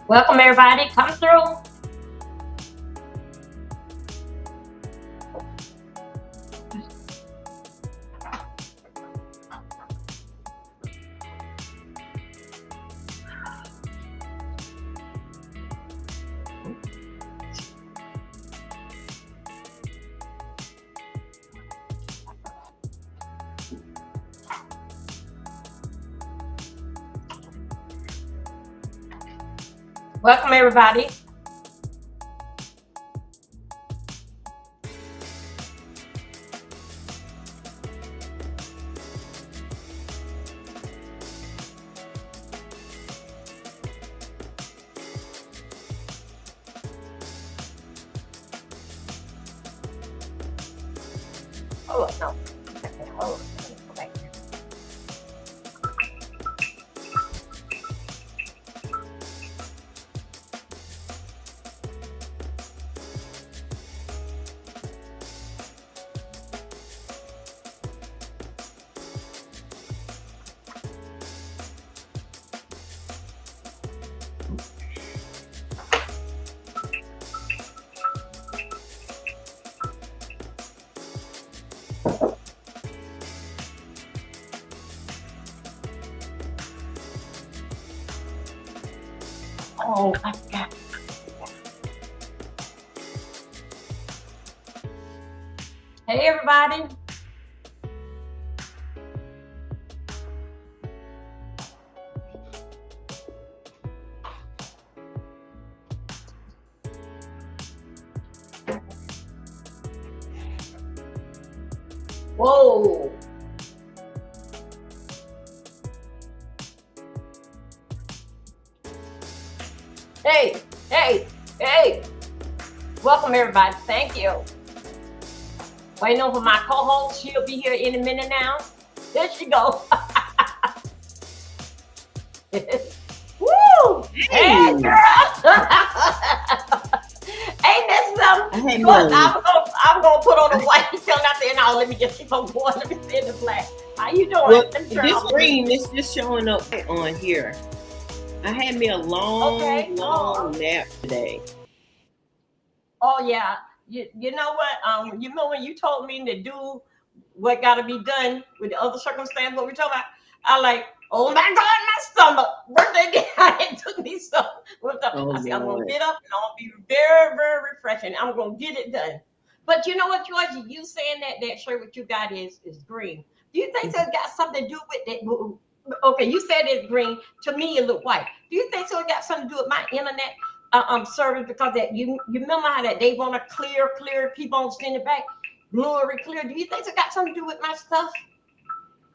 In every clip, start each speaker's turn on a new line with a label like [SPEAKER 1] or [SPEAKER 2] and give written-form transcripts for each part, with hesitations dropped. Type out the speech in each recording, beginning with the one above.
[SPEAKER 1] Welcome everybody. Come through. Welcome everybody. Oh no. Oh, go back. Oh, I forgot. Hey everybody. Whoa. Hey, hey, hey. Welcome everybody. Thank you. Waiting on for my co-host. She'll be here in a minute now. There she go. Woo! Hey, girl. Ain't that something? Look, I'm gonna put on the white till not there now. Let me just keep on going. Let me see in the black. How you doing?
[SPEAKER 2] Well, this green is just showing up on here. I had me a long nap today.
[SPEAKER 1] Oh yeah. You know what? You know when you told me to do what got to be done with the other circumstance, what we're talking about, I like, oh my God, my stomach. Birthday day, it took me so. I said, I'm gonna get up and I'll be very, very refreshing. I'm gonna get it done. But you know what, Georgie? You saying that shirt what you got is green. Do you think that's got something to do with it? Okay, you said it's green. To me, it looked white. Do you think so? It got something to do with my internet? Service because that you remember how that they want to clear, keep on sending it back, blurry clear. Do you think it got something to do with my stuff?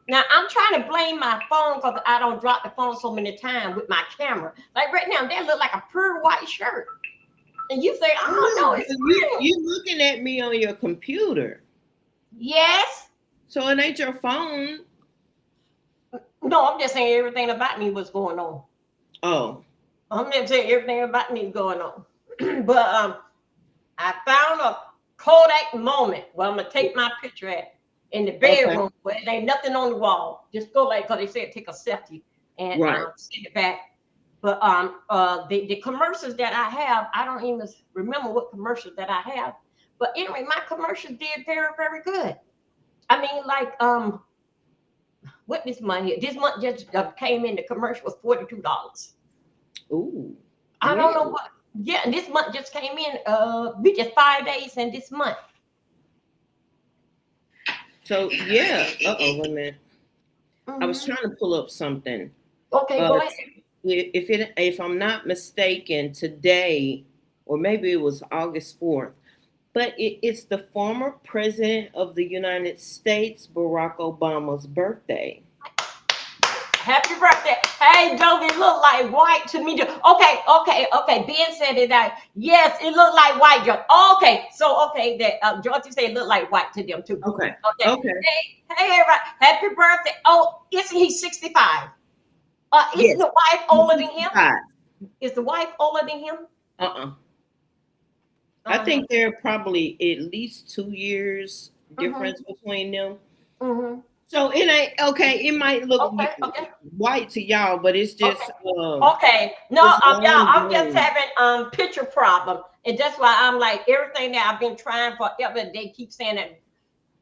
[SPEAKER 1] Now I'm trying to blame my phone because I don't drop the phone so many times with my camera. Like right now, that look like a pure white shirt, and you say, I don't know.
[SPEAKER 2] You're looking at me on your computer.
[SPEAKER 1] Yes.
[SPEAKER 2] So it ain't your phone.
[SPEAKER 1] No, I'm just saying everything about me was going on.
[SPEAKER 2] Oh.
[SPEAKER 1] I'm just saying everything about me is going on. But I found a Kodak moment where I'm gonna take my picture at in the bedroom where there ain't nothing on the wall. Just go like, because they said take a selfie and send it back. But the commercials that I have, I don't even remember what commercials that I have. But anyway, my commercials did very, very good. I mean, like what this month here? This month just came in. The commercial was $42.
[SPEAKER 2] Ooh.
[SPEAKER 1] I don't know what. Yeah, this month just came in. We just 5 days in this month.
[SPEAKER 2] So yeah. Wait a minute. I was trying to pull up something.
[SPEAKER 1] Okay, go ahead.
[SPEAKER 2] If I'm not mistaken, today, or maybe it was August 4th, but it's the former president of the United States, Barack Obama's birthday.
[SPEAKER 1] Happy birthday. Hey, Joe, it look like white to me. Okay. Ben said it out. Yes, it looked like white, Joe. Okay, so that George said it looked like white to them too.
[SPEAKER 2] Okay.
[SPEAKER 1] Hey, everybody. Happy birthday. Oh, isn't he 65? Is the wife older than him? Is the wife older than him?
[SPEAKER 2] I think there are probably at least 2 years difference between them. So it ain't okay. It might look
[SPEAKER 1] Okay, okay,
[SPEAKER 2] white to y'all, but it's
[SPEAKER 1] okay.
[SPEAKER 2] just
[SPEAKER 1] Okay, no,
[SPEAKER 2] it's
[SPEAKER 1] y'all,
[SPEAKER 2] lime
[SPEAKER 1] I'm just
[SPEAKER 2] green.
[SPEAKER 1] having picture problem, and that's why I'm like everything that I've been trying forever. They keep saying that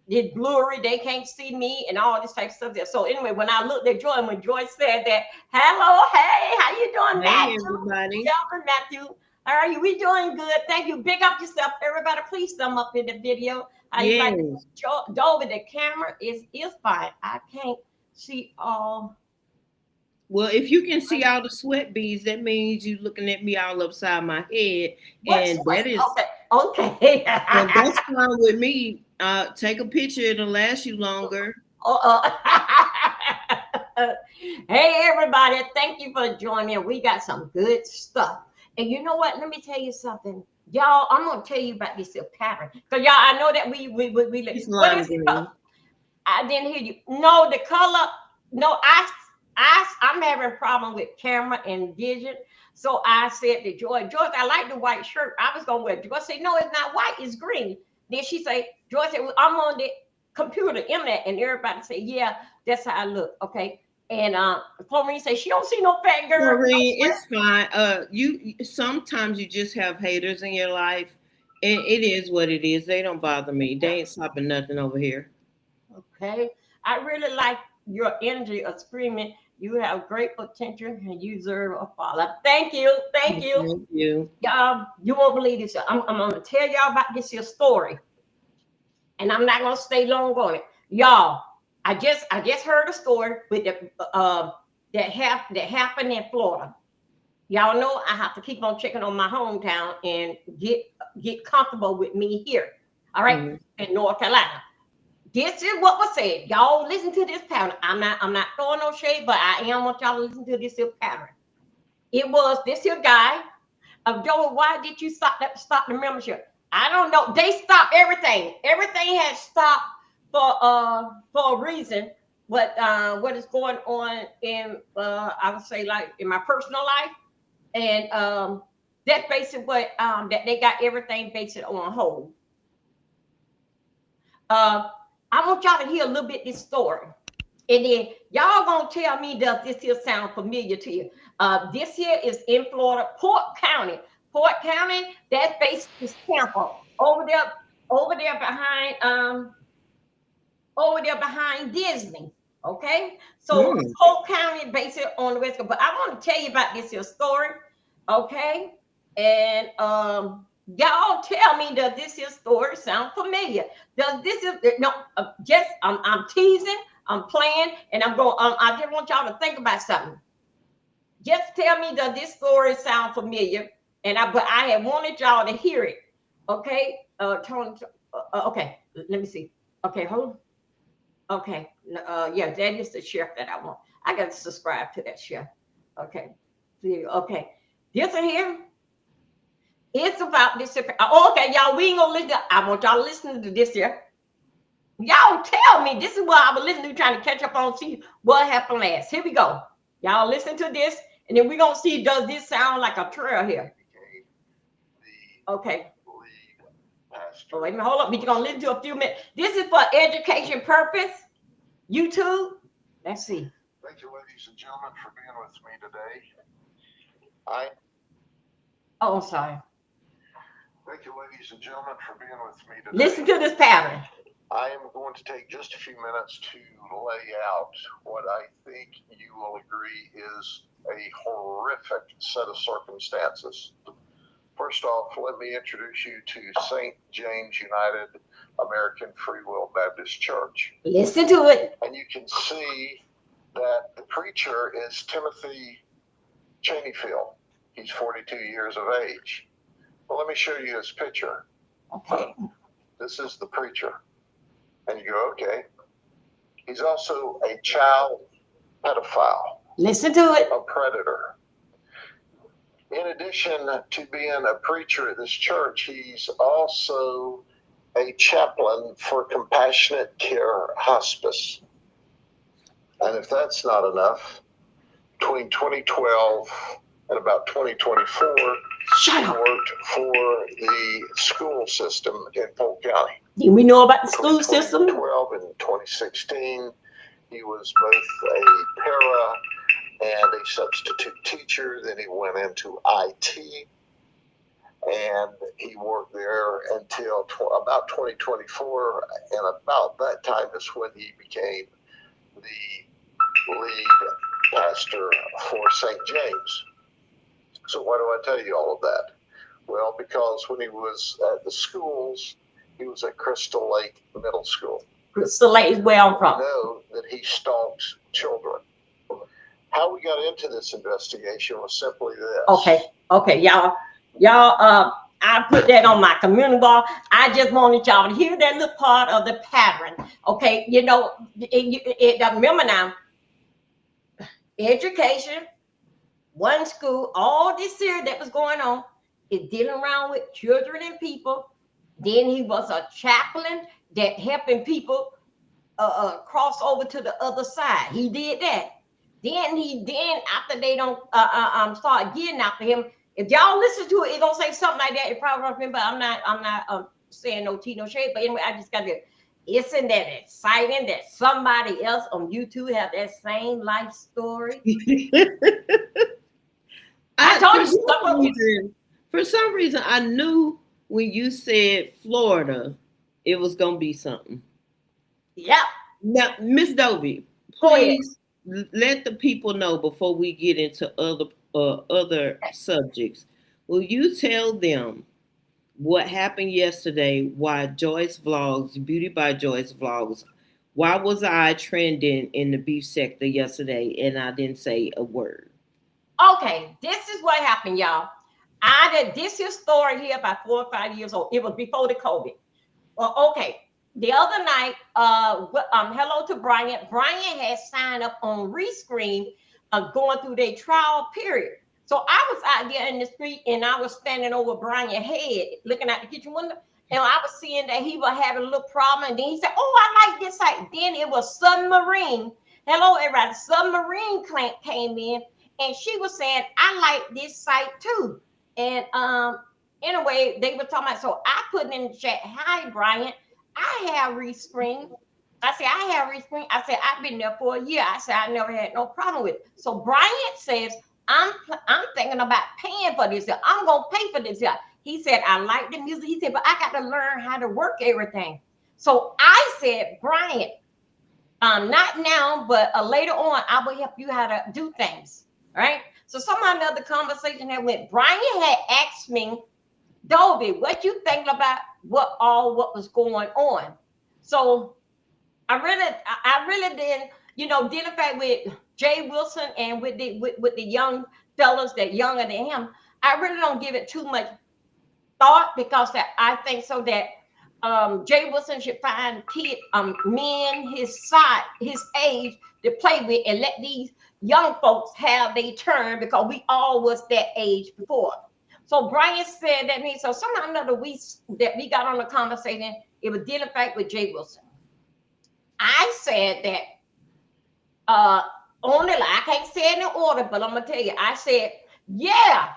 [SPEAKER 1] it's blurry, they can't see me, and all this type of stuff there. So anyway, when I looked at Joy, and when Joy said that, hello, hey, how you doing,
[SPEAKER 2] Hey
[SPEAKER 1] Matthew?
[SPEAKER 2] everybody.
[SPEAKER 1] Calvin, Matthew, how are you? We doing good, thank you. Big up yourself, everybody. Please thumb up in the video. How you like
[SPEAKER 2] Yes.
[SPEAKER 1] Joe? The camera is fine. I can't see all.
[SPEAKER 2] Well, if you can see all the sweat beads, that means you looking at me all upside my head,
[SPEAKER 1] What's okay? Okay.
[SPEAKER 2] and that's fine with me. Take a picture; it'll last you longer.
[SPEAKER 1] Uh, hey everybody, thank you for joining. We got some good stuff. And you know what? Let me tell you something. Y'all, I'm gonna tell you about this pattern. Because y'all, I know that
[SPEAKER 2] It's
[SPEAKER 1] what
[SPEAKER 2] lime
[SPEAKER 1] is it called?
[SPEAKER 2] green.
[SPEAKER 1] I didn't hear you. No, the color, no, I'm having problem with camera and vision. So I said to Joy, I like the white shirt. I was gonna wear it. Joy said, no, it's not white, it's green. Then she said, Joy said, well, I'm on the computer, internet, and everybody said, yeah, that's how I look. Okay. And Florine said she don't see no fat girl.
[SPEAKER 2] Maureen, it's fine. You sometimes you just have haters in your life, and it is what it is. They don't bother me. They ain't stopping nothing over here.
[SPEAKER 1] Okay. I really like your energy of screaming. You have great potential and you deserve a follow. Thank you. Thank you.
[SPEAKER 2] Thank you.
[SPEAKER 1] You won't believe this. I'm going to tell y'all about this here story, and I'm not going to stay long on it. Y'all, I just heard a story with the that happened in Florida. Y'all know I have to keep on checking on my hometown and get comfortable with me here. All right,
[SPEAKER 2] Mhm.
[SPEAKER 1] in North Carolina. This is what was said. Y'all listen to this pattern. I'm not throwing no shade, but I am want y'all to listen to this here pattern. It was this here guy of Joe. Why did you stop the membership? I don't know. They stopped everything. Everything has stopped for a reason. What is going on in I would say like in my personal life, and that's basically what that they got everything basically on hold. Uh, I want y'all to hear a little bit this story. And then y'all gonna tell me, does this here sound familiar to you? This here is in Florida, Port County. Port County, that's basically Tampa. Over there, over there behind over there behind Disney. Okay, so
[SPEAKER 2] Mm.
[SPEAKER 1] Polk County basically on the west coast. But I want to tell you about this here story. Okay, and y'all tell me, does this here story sound familiar? Does this is no? Just I'm teasing, I'm playing, and I'm going. I just want y'all to think about something. Just tell me, does this story sound familiar? But I had wanted y'all to hear it. Okay, Tony. Okay, let me see. Okay, hold. Okay. Yeah, that is the chef that I want. I got to subscribe to that chef. Okay. See, okay. This in here, it's about this. Oh, okay, y'all, we ain't gonna listen. I want y'all to listen to this here. Y'all tell me. This is what I was listening to, trying to catch up on, see what happened last. Here we go. Y'all listen to this, and then we're gonna see, does this sound like a trail here? Okay. Oh, wait a minute, hold up. We're gonna listen to a few minutes. This is for education purpose. YouTube. Let's see. Thank you, ladies and gentlemen, for being with me today. Oh, I'm sorry. Thank you, ladies and gentlemen, for being with me today. Listen to this pattern. I am going to take just a few minutes to lay out what I think you will agree is a horrific set of circumstances. First off, let me introduce you to St. James United American Free Will Baptist Church. Listen to it. And you can see that the preacher is Timothy Cheneyfield. He's 42 years of age. Well, let me show you his picture. Okay. This is the preacher. And you go, okay. He's also a child pedophile. Listen to it. A predator. In addition to being a preacher at this church, he's also a chaplain for Compassionate Care Hospice. And if that's not enough, between 2012 and about 2024, he worked for the school system in Polk County. Do we know about the school system? 2012 and 2016,
[SPEAKER 3] He was both a para and a substitute teacher. Then he went into IT, and he worked there until about 2024. And about that time is when he became the lead pastor for St. James. So why do I tell you all of that? Well, because when he was at the schools, he was at Crystal Lake Middle School.
[SPEAKER 1] Crystal Lake is where I'm from.
[SPEAKER 3] You know that he stalks children. How we got into this investigation was simply this.
[SPEAKER 1] Okay, I put that on my community bar. I just wanted y'all to hear that little part of the pattern. Okay, remember now, education, one school, all this here that was going on is dealing around with children and people. Then he was a chaplain that helping people cross over to the other side. He did that. Then after they don't start getting after him. If y'all listen to it, it's gonna say something like that. It probably won't remember. I'm not saying no tea, no shade, but anyway, I just got to. Isn't that exciting that somebody else on YouTube have that same life story? I told you.
[SPEAKER 2] For some reason, I knew when you said Florida, it was gonna be something.
[SPEAKER 1] Yeah.
[SPEAKER 2] Now, Miss Dovey, please let the people know before we get into other subjects. Will you tell them what happened yesterday? Why Joyce Vlogs, Beauty by Joyce Vlogs, why was I trending in the beef sector yesterday and I didn't say a word?
[SPEAKER 1] Okay, this is what happened, y'all. This is story here about 4 or 5 years old. It was before the COVID. Well, okay. The other night, hello to Brian. Brian had signed up on Restream, going through their trial period. So I was out there in the street and I was standing over Brian's head, looking out the kitchen window, and I was seeing that he was having a little problem. And then he said, "Oh, I like this site." Then it was Submarine. Hello, everybody. Submarine came in, and she was saying, "I like this site too." And anyway, they were talking about. So I put in the chat, "Hi, Brian. I have Restream." I said, "I have Restream." I said, "I've been there for a year." I said, "I never had no problem with it." So Brian says, I'm thinking about paying for this. I'm gonna pay for this. He said, "I like the music." He said, "But I got to learn how to work everything." So I said, "Brian, not now, but later on, I will help you how to do things." Right? So somehow another conversation that went. Brian had asked me, "Dovey, what you think about what was going on?" So I really didn't, identify with Jay Wilson and with the young fellas that younger than him. I really don't give it too much thought because that I think so that Jay Wilson should find men his age to play with and let these young folks have their turn because we all was that age before. So Brian said that means so somehow or another we got on a conversation. It was dealing back with Jay Wilson. I said that only I can't say it in order, but I'm gonna tell you. I said, yeah,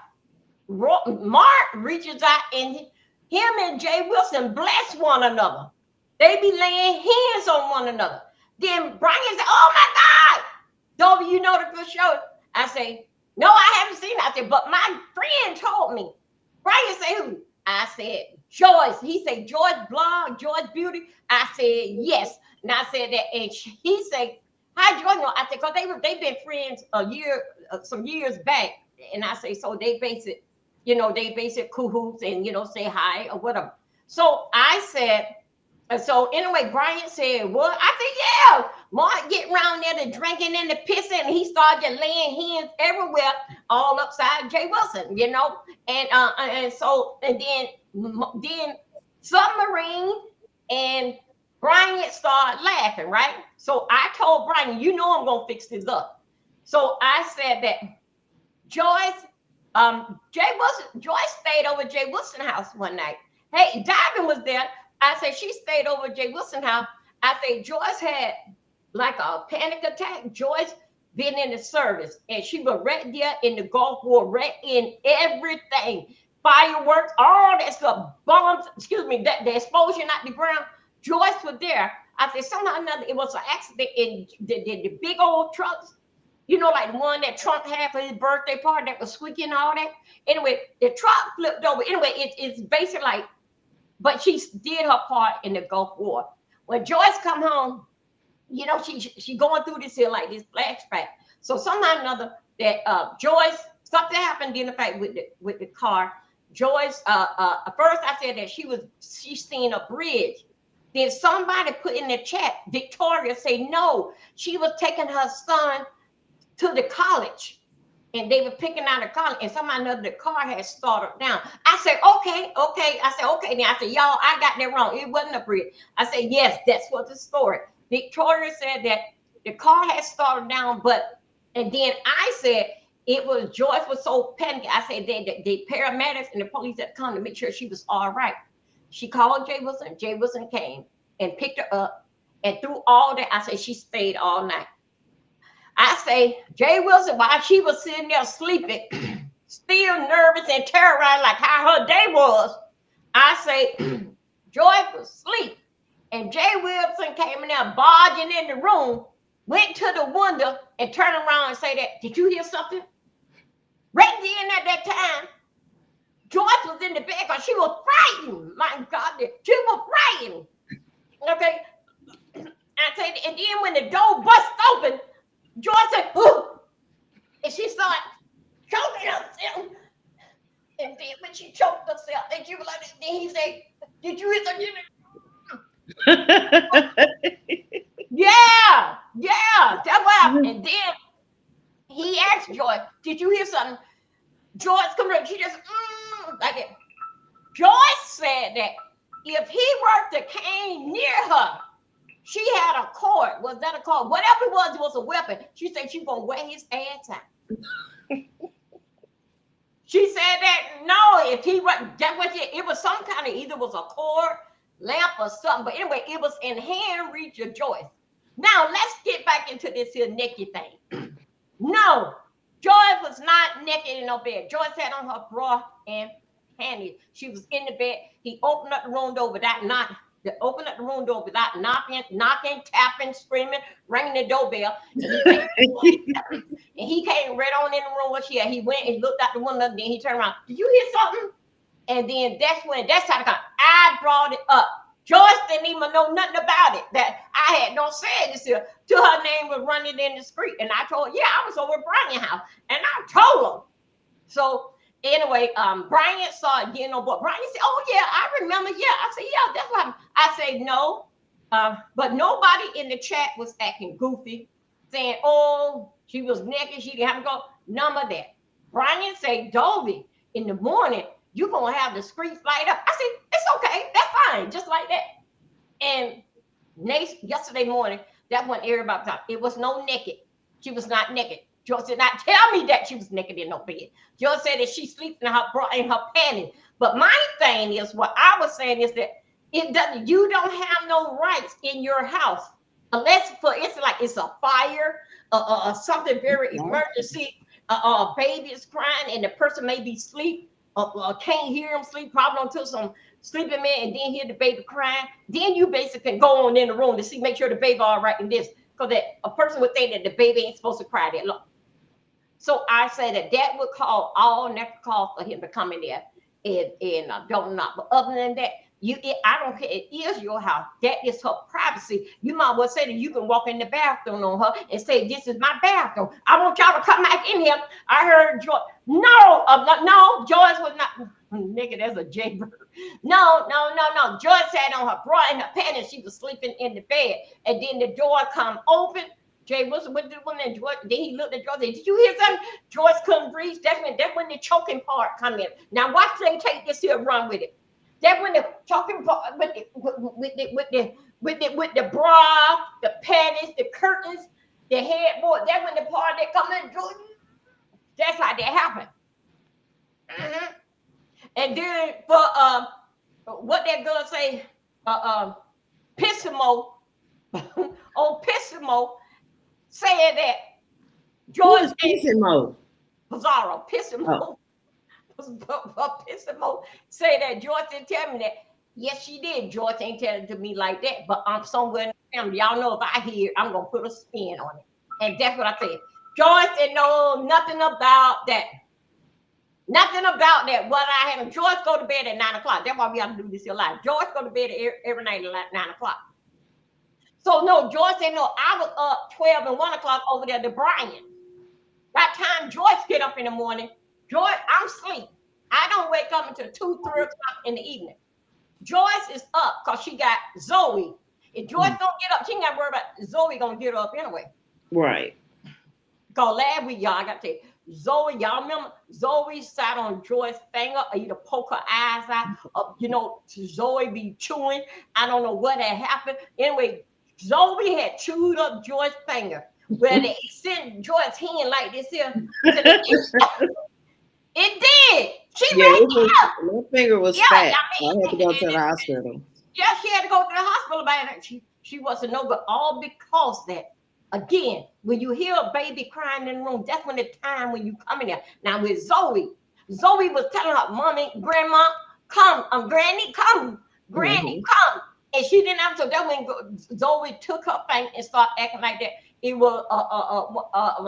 [SPEAKER 1] Mark reaches out and him and Jay Wilson bless one another. They be laying hands on one another. Then Brian said, "Oh my God, Dobie, you know the good show." I say, "No, I haven't seen it." I said, "But my friend told me." Brian said, "Who?" I said, "Joyce." He said, "Joyce Blog, Joyce Beauty." I said, "Yes." And I said that, and he said, "How Joyce know?" I said, "Because they've been friends some years back." And I say, so they basic cahoots and say hi or whatever. So I said, and so anyway, Brian said, "What?" I said, "Yeah." Mark get around there to drinking and the pissing, and he started laying hands everywhere, all upside Jay Wilson, and then Submarine and Brian started laughing, right? So I told Brian, I'm gonna fix this up. So I said that Joyce, Joyce stayed over Jay Wilson house one night. Hey, Diamond was there. I said she stayed over Jay Wilson house. I said Joyce had like a panic attack. Joyce been in the service and she was right there in the Gulf War, right in everything. Fireworks, all that stuff, bombs, the explosion at the ground. Joyce was there. I said, somehow or another, it was an accident in the big old trucks, like the one that Trump had for his birthday party that was squeaky and all that. Anyway, the truck flipped over. Anyway, it's basically like, but she did her part in the Gulf War. When Joyce come home, she going through this here like this flashback. So somehow or another that Joyce, something happened in the fact with the car. Joyce, first I said that she seen a bridge. Then somebody put in the chat, Victoria say no, she was taking her son to the college, and they were picking out a college, and somehow or another the car had started down. I said, okay. I said, okay. Then I said, y'all, I got that wrong. It wasn't a bridge. I said, yes, that's what the story. Victoria said that the car had started down, and then I said it was Joyce was so panicky. I said that the paramedics and the police had come to make sure she was all right. She called Jay Wilson. Jay Wilson came and picked her up, and through all that, I said she stayed all night. I say Jay Wilson, while she was sitting there sleeping, still nervous and terrorized like how her day was, I say Joy was asleep. And Jay Wilson came in there barging in the room, went to the window and turned around and said that, did you hear something? Right then at that time, Joyce was in the bed because she was frightened. My God, she was frightened. Okay. I said, and then when the door bust open, Joyce said, ooh, and she started choking herself. And then when she choked herself, and she was like, then he said, did you hear something? Yeah, that's what happened. And then he asked Joyce, did you hear something? Joyce come up, she just like that. Joyce said that if he were to came near her, she had a cord. Was that a cord? Whatever it was a weapon. She said she gonna wear his ass out. She said that no, if he was that was it was some kind of either was a cord, lamp, or something. But anyway, it was in hand reach of Joyce. Now let's get back into this here naked thing. No, Joyce was not naked in no bed. Joyce had on her bra and panties. She was in the bed. He opened up the room door without knocking. Opened up the room door without knocking, tapping, screaming, ringing the doorbell. And he came right on in the room where she had. He went and looked out the window. Then he turned around. Did you hear something? And then that's how I brought it up. Joyce didn't even know nothing about it. That I had no say this here. Till her name was running in the street. And I told her, yeah, I was over at Brian's house. And I told her. So anyway, Brian saw it getting on board. Brian said, oh yeah, I remember. Yeah. I said, yeah, that's what happened. I said, no. But nobody in the chat was acting goofy, saying, oh, she was naked, she didn't have to go. None of that. Brian said, Dovey, in the morning, you're going to have the streets light up. I said, it's okay. That's fine. Just like that. And yesterday morning, that's when everybody thought it was no naked. She was not naked. Joyce did not tell me that she was naked in no bed. Joyce said that she sleeps in her panties. But my thing is, what I was saying is that you don't have no rights in your house unless it's like it's a fire something very emergency. A baby is crying and the person may be asleep. Can't hear him sleep, probably until some sleeping man, and then hear the baby crying. Then you basically can go on in the room to make sure the baby all right in this, because that a person would think that the baby ain't supposed to cry that long. So I say that would call all natural cause for him to come in there and don't knock. But other than that, I don't care. It is your house. That is her privacy. You might well say that you can walk in the bathroom on her and say, "This is my bathroom. I want y'all to come back in here." I heard Joyce. No, Joyce was not. Nigga, that's a jaybird. No. Joyce had on her bra and her panties. She was sleeping in the bed, and then the door come open. Jay Wilson went to the woman and Joyce. Then he looked at Joyce and said, "Did you hear something?" Joyce couldn't breathe. That's when the choking part come in. Now watch them take this here, run with it. That when the talking part with the bra, the panties, the curtains, the headboard. That when the part that come in. That's how that happened. Mm-hmm. And then for what that girl say, Pissimo on Pissimo saying that George
[SPEAKER 2] Pissimo.
[SPEAKER 1] Pizarro Pissimo. Pissimo say that George didn't tell me that Yes, she did. Joyce ain't tell it to me like that, but I'm somewhere in the family. Y'all know if I hear, I'm gonna put a spin on it, and that's what I said. Joyce didn't know nothing about that. Nothing about that. What I had, Joyce go to bed at 9 o'clock. That's why we have to do this here live. Joyce go to bed every night at 9 o'clock. So no, Joyce didn't know I was up 12 and 1 o'clock over there to Brian. That time Joyce get up in the morning. Joyce, I'm asleep. I don't wake up until 2, 3 o'clock in the evening. Joyce is up because she got Zoe. If Joyce don't get up, she ain't got to worry about Zoe gonna get her up anyway.
[SPEAKER 2] Right.
[SPEAKER 1] Because last week, y'all, I got to tell you, Zoe, y'all remember Zoe sat on Joyce's finger, or either poke her eyes out, or, Zoe be chewing. I don't know what had happened. Anyway, Zoe had chewed up Joyce's finger. Where they sent Joyce's hand like this here. It did. She
[SPEAKER 2] Yeah,
[SPEAKER 1] right
[SPEAKER 2] it was,
[SPEAKER 1] there.
[SPEAKER 2] my finger was
[SPEAKER 1] Yeah,
[SPEAKER 2] fat.
[SPEAKER 1] I
[SPEAKER 2] I
[SPEAKER 1] mean,
[SPEAKER 2] had to go to the hospital.
[SPEAKER 1] yeah, she had to go to the hospital about it. She wasn't no good. All because that. Again, when you hear a baby crying in the room, that's when the time when you come in there. Now with Zoe, Zoe was telling her, "Mommy, Grandma, come, Granny, come, Granny,
[SPEAKER 2] Mm-hmm.
[SPEAKER 1] come," and she didn't answer. That when Zoe took her thing and started acting like that, it was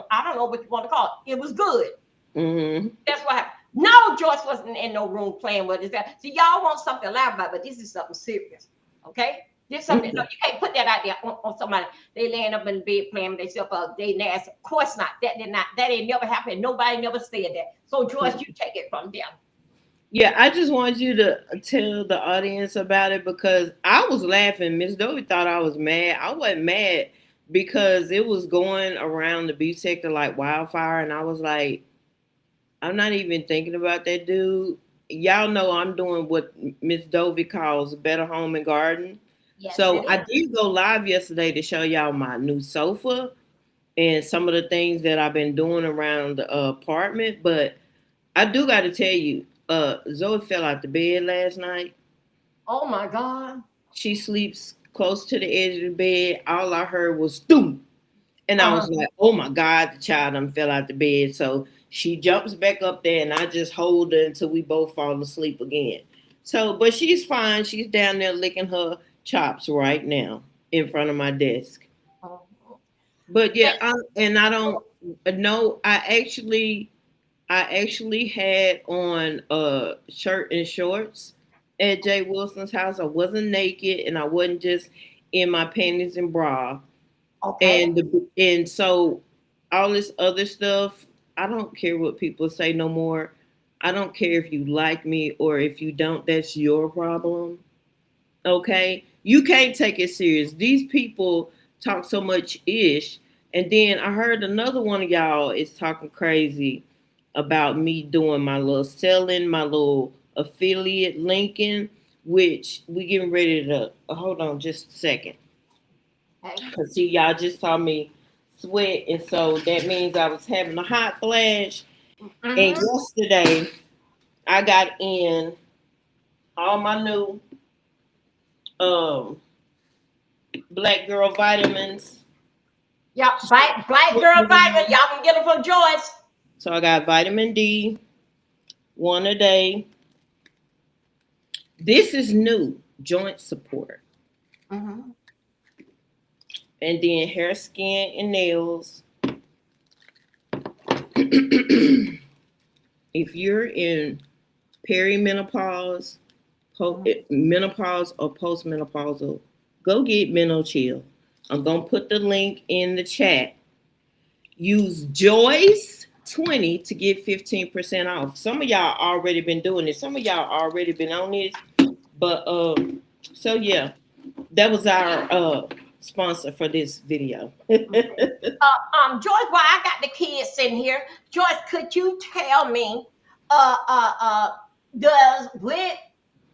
[SPEAKER 1] I don't know what you want to call it. It was good.
[SPEAKER 2] Mm-hmm.
[SPEAKER 1] That's what happened. No, Joyce wasn't in no room playing with it. See, y'all want something to laugh about, but this is something serious. Okay? This something, no, you can't put that out there on somebody. They laying up in the bed playing with themselves they nasty. Of course not. That ain't never happened. Nobody never said that. So Joyce, you take it from them.
[SPEAKER 2] Yeah, I just want you to tell the audience about it because I was laughing. Miss Dovey thought I was mad. I wasn't mad because it was going around the beach sector like wildfire, and I was like, I'm not even thinking about that dude. Y'all know I'm doing what Miss Dovey calls Better Home and Garden.
[SPEAKER 1] Yes,
[SPEAKER 2] So
[SPEAKER 1] it
[SPEAKER 2] I
[SPEAKER 1] is.
[SPEAKER 2] did go live yesterday to show y'all my new sofa and some of the things that I've been doing around the apartment. But I do got to tell you, Zoe fell out the bed last night.
[SPEAKER 1] Oh my God.
[SPEAKER 2] She sleeps close to the edge of the bed. All I heard was "doom," and I
[SPEAKER 1] Uh-huh.
[SPEAKER 2] was like, "Oh my God, the child done fell out the bed." So she jumps back up there, and I just hold her until we both fall asleep again. So, but she's fine. She's down there licking her chops right now in front of my desk.
[SPEAKER 1] Uh-huh.
[SPEAKER 2] But
[SPEAKER 1] And
[SPEAKER 2] yeah, I don't know. I actually had on a shirt and shorts at Jay Wilson's house. I wasn't naked and I wasn't just in my panties and bra.
[SPEAKER 1] okay.
[SPEAKER 2] And so all this other stuff, I don't care what people say no more. I don't care if you like me or if you don't, that's your problem. Okay? You can't take it serious. These people talk so much ish. And then I heard another one of y'all is talking crazy about me doing my little selling, my little affiliate linking, which we getting ready to hold on just a second.
[SPEAKER 1] Okay.
[SPEAKER 2] Cause see, y'all just saw me sweat, and so that means I was having a hot flash. And
[SPEAKER 1] Mm-hmm.
[SPEAKER 2] yesterday I got in all my new um black girl vitamins.
[SPEAKER 1] Yeah, black girl vitamin. Y'all can get them from Joyce.
[SPEAKER 2] So I got vitamin D, one a day. This is new, joint support.
[SPEAKER 1] Mm-hmm.
[SPEAKER 2] And then hair, skin, and nails. If you're in perimenopause, menopause, or postmenopausal, go get Menno Chill. I'm gonna put the link in the chat. Use Joyce 20 to get 15% off. Some of y'all already been doing it. Some of y'all already been on this. But so yeah, that was our sponsor for this video.
[SPEAKER 1] Joyce, while I got the kids sitting here, Joyce, could you tell me, does with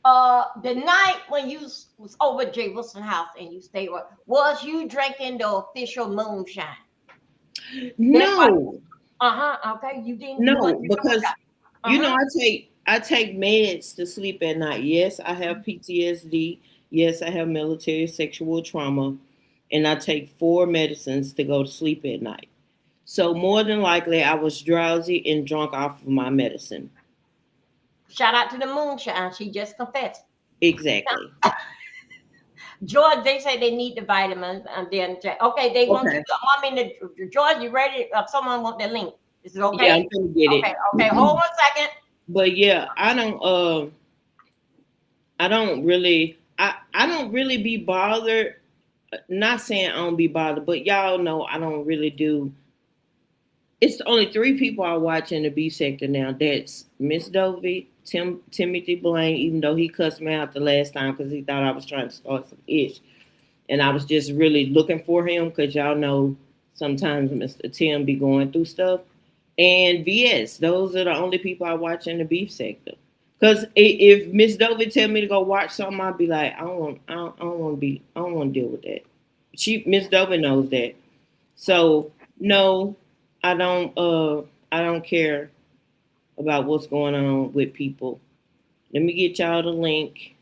[SPEAKER 1] the night when you was over at Jay Wilson house and you stayed with, was you drinking the official moonshine? That's why.
[SPEAKER 2] No,
[SPEAKER 1] Okay, you weren't
[SPEAKER 2] no,
[SPEAKER 1] drinking
[SPEAKER 2] because
[SPEAKER 1] moonshine. Uh-huh.
[SPEAKER 2] I take meds to sleep at night. Yes, I have PTSD. Yes, I have military sexual trauma, and I take 4 medicines to go to sleep at night. So more than likely, I was drowsy and drunk off of my medicine.
[SPEAKER 1] Shout out to the moonshine. She just confessed.
[SPEAKER 2] Exactly.
[SPEAKER 1] George, they say they need the vitamins, and then okay, they want you.
[SPEAKER 2] Okay.
[SPEAKER 1] I mean, George, you ready? Someone want the link. Is it
[SPEAKER 2] Yeah,
[SPEAKER 1] okay?
[SPEAKER 2] I'm gonna get
[SPEAKER 1] Okay, okay.
[SPEAKER 2] it.
[SPEAKER 1] Hold 1 second.
[SPEAKER 2] But yeah, I don't really I don't really be bothered. Not saying I don't be bothered, but y'all know I don't really do. It's only three people I watch in the beef sector now. That's Miss Dovey, Timothy Blaine, even though he cussed me out the last time because he thought I was trying to start some ish. And I was just really looking for him because y'all know sometimes Mr. Tim be going through stuff. And VS, those are the only people I watch in the beef sector. Because if Miss Dovey tell me to go watch something, I'll be like, I don't want to be, I don't want to deal with that. Miss Dovey knows that. So no, I don't, I don't care about what's going on with people. Let me get y'all the link.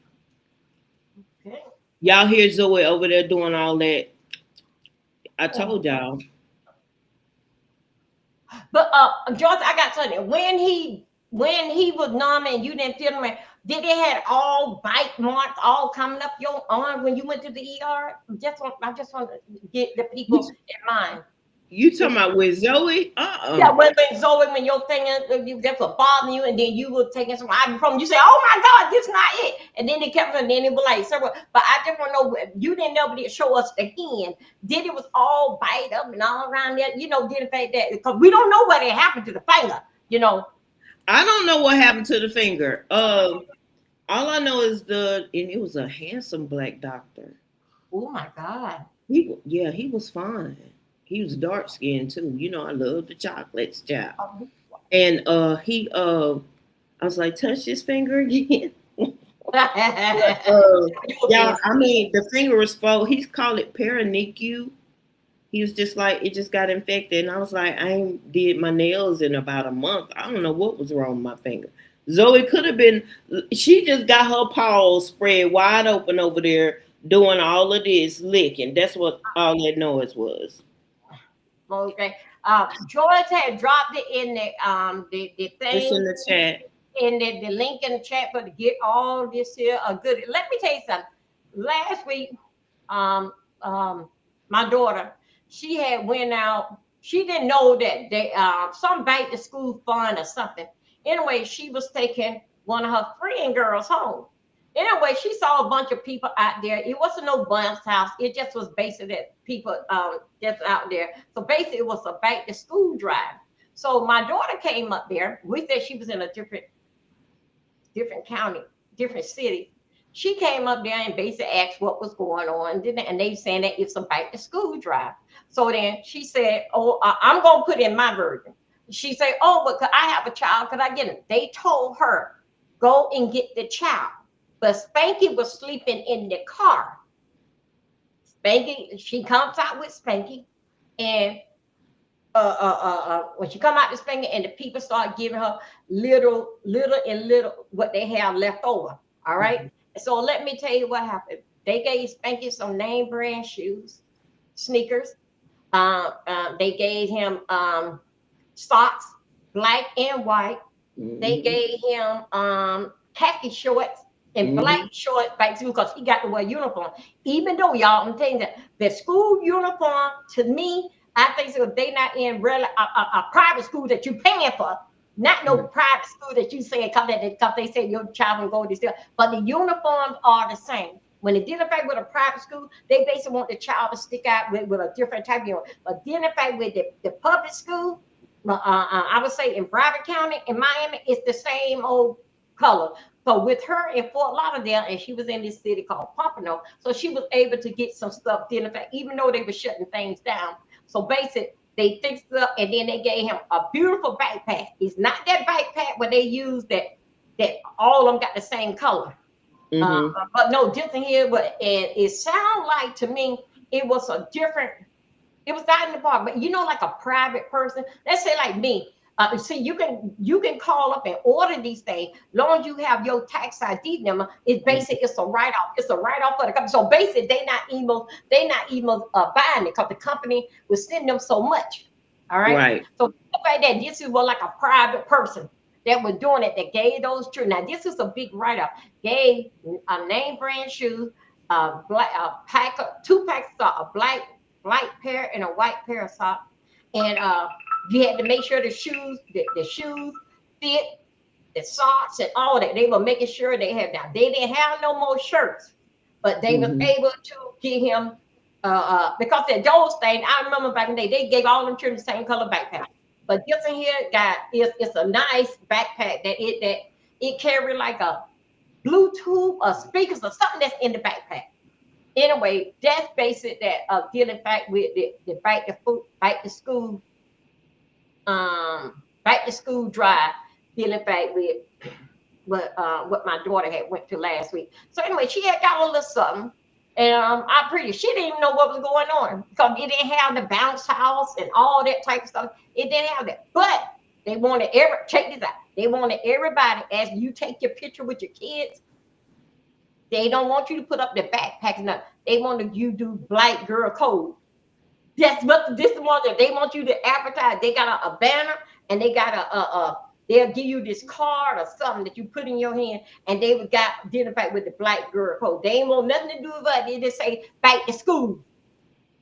[SPEAKER 1] Okay.
[SPEAKER 2] Y'all hear Zoe over there doing all that. I
[SPEAKER 1] Oh.
[SPEAKER 2] told y'all.
[SPEAKER 1] But George, I got something. When he was nominated, you didn't feel him. Did they had all bite marks all coming up your arm when you went to the ER? I just want to get the
[SPEAKER 2] You,
[SPEAKER 1] people in mind.
[SPEAKER 2] you talking
[SPEAKER 1] If
[SPEAKER 2] about with Zoe?
[SPEAKER 1] Yeah, when Zoe, when your thing that's what bothering you, and then you were taking some ibuprofen, you say, "Oh my God, this not it," and then they kept, and then it was like several. But I just want to know, you didn't never did show us the hand. Did it was all bite up and all around there? Did the fact that because we don't know what it happened to the finger. You know.
[SPEAKER 2] I don't know what happened to the finger. All I know is and it was a handsome black doctor.
[SPEAKER 1] Oh my God.
[SPEAKER 2] He was fine. He was dark skinned too. You know, I love the chocolates, child.
[SPEAKER 1] Um,
[SPEAKER 2] And I was like, touch his finger again. But
[SPEAKER 1] you were
[SPEAKER 2] yeah,
[SPEAKER 1] being
[SPEAKER 2] I
[SPEAKER 1] sweet.
[SPEAKER 2] mean, the finger was full. He's called it paranicu. He was just like, it just got infected. And I was like, I ain't did my nails in about a month. I don't know what was wrong with my finger. Zoe could have been, she just got her paws spread wide open over there doing all of this licking. That's what all that noise was.
[SPEAKER 1] Okay. George had dropped it in the
[SPEAKER 2] It's
[SPEAKER 1] thing
[SPEAKER 2] in the chat.
[SPEAKER 1] in the link in the chat, but to get all this here a good. Let me tell you something. Last week, um, my daughter, she had went out. She didn't know that they some back to school fund or something. Anyway, she was taking one of her friend girls home. Anyway, she saw a bunch of people out there. It wasn't no bounce house. It just was basically that people just out there. So basically, it was a back to school drive. So my daughter came up there. We said she was in a different county, different city. She came up there and basically asked what was going on, and they saying that it's a back to school drive. So then she said, "Oh, I'm gonna put in my version." She said, "Oh, but could I have a child? Could I get him?" They told her, "Go and get the child," but Spanky was sleeping in the car. Spanky, she comes out with Spanky, and when she come out to Spain and the people start giving her little what they have left over. All right.
[SPEAKER 2] Mhm.
[SPEAKER 1] So let me tell you what happened. They gave Spanky some name brand shoes, sneakers. They gave him socks, black and white. They
[SPEAKER 2] Mhm.
[SPEAKER 1] gave him khaki shorts and black
[SPEAKER 2] Mhm.
[SPEAKER 1] shorts back too because he got to wear uniform. Even though y'all, I'm telling you that the school uniform to me, I think so. If they not in really a private school that you paying for, not no
[SPEAKER 2] Right.
[SPEAKER 1] private school that you say because they say your child will go to this, but the uniforms are the same. When they identify with a private school, they basically want the child to stick out with a different type of uniform. But identify with the public school, I would say in Broward County, in Miami, it's the same old color. So with her in Fort Lauderdale, and she was in this city called Pompano, so she was able to get some stuff identified, even though they were shutting things down. So basically, they fixed it up, and then they gave him a beautiful backpack. It's not that backpack where they use that all of them got the same color.
[SPEAKER 2] Mhm.
[SPEAKER 1] But no different here. But it sounded like to me it was a different it was not in the bar, but like a private person. Let's say like me. See, you can call up and order these things. Long as you have your tax ID number, it's
[SPEAKER 2] Mhm.
[SPEAKER 1] basically it's a write off. It's a write off for the company. So basically, they not even buying it because the company was sending them so much. All right.
[SPEAKER 2] Right.
[SPEAKER 1] So stuff like that. This is what like a private person. that were doing it that gave those children. Now this is a big write-up. Gave a name brand shoe, black a pack of 2 packs of socks, a black pair and a white pair of socks, and you had to make sure the shoes fit the socks and all that. They were making sure they had that. They didn't have no more shirts, but they was
[SPEAKER 2] Mm-hmm.
[SPEAKER 1] able to get him because at those things, I remember back in the day, they gave all them children the same color backpack. But this in here got is it's a nice backpack that it carry like a Bluetooth or speakers or something that's in the backpack. Anyway, that's basic that dealing back with the back to school drive, dealing back with what my daughter had went to last week. So anyway, she had got a little something, and I'm pretty. She didn't even know what was going on because it didn't have the bounce house and all that type of stuff. It didn't have that, but they wanted check this out. They wanted everybody as you take your picture with your kids. They don't want you to put up the backpack and they wanted you to do black girl code. That's what this is one that they want you to advertise. They got a banner and they got they'll give you this card or something that you put in your hand, and they would got identified with the black girl code. They ain't want nothing to do with it. They just say back to school.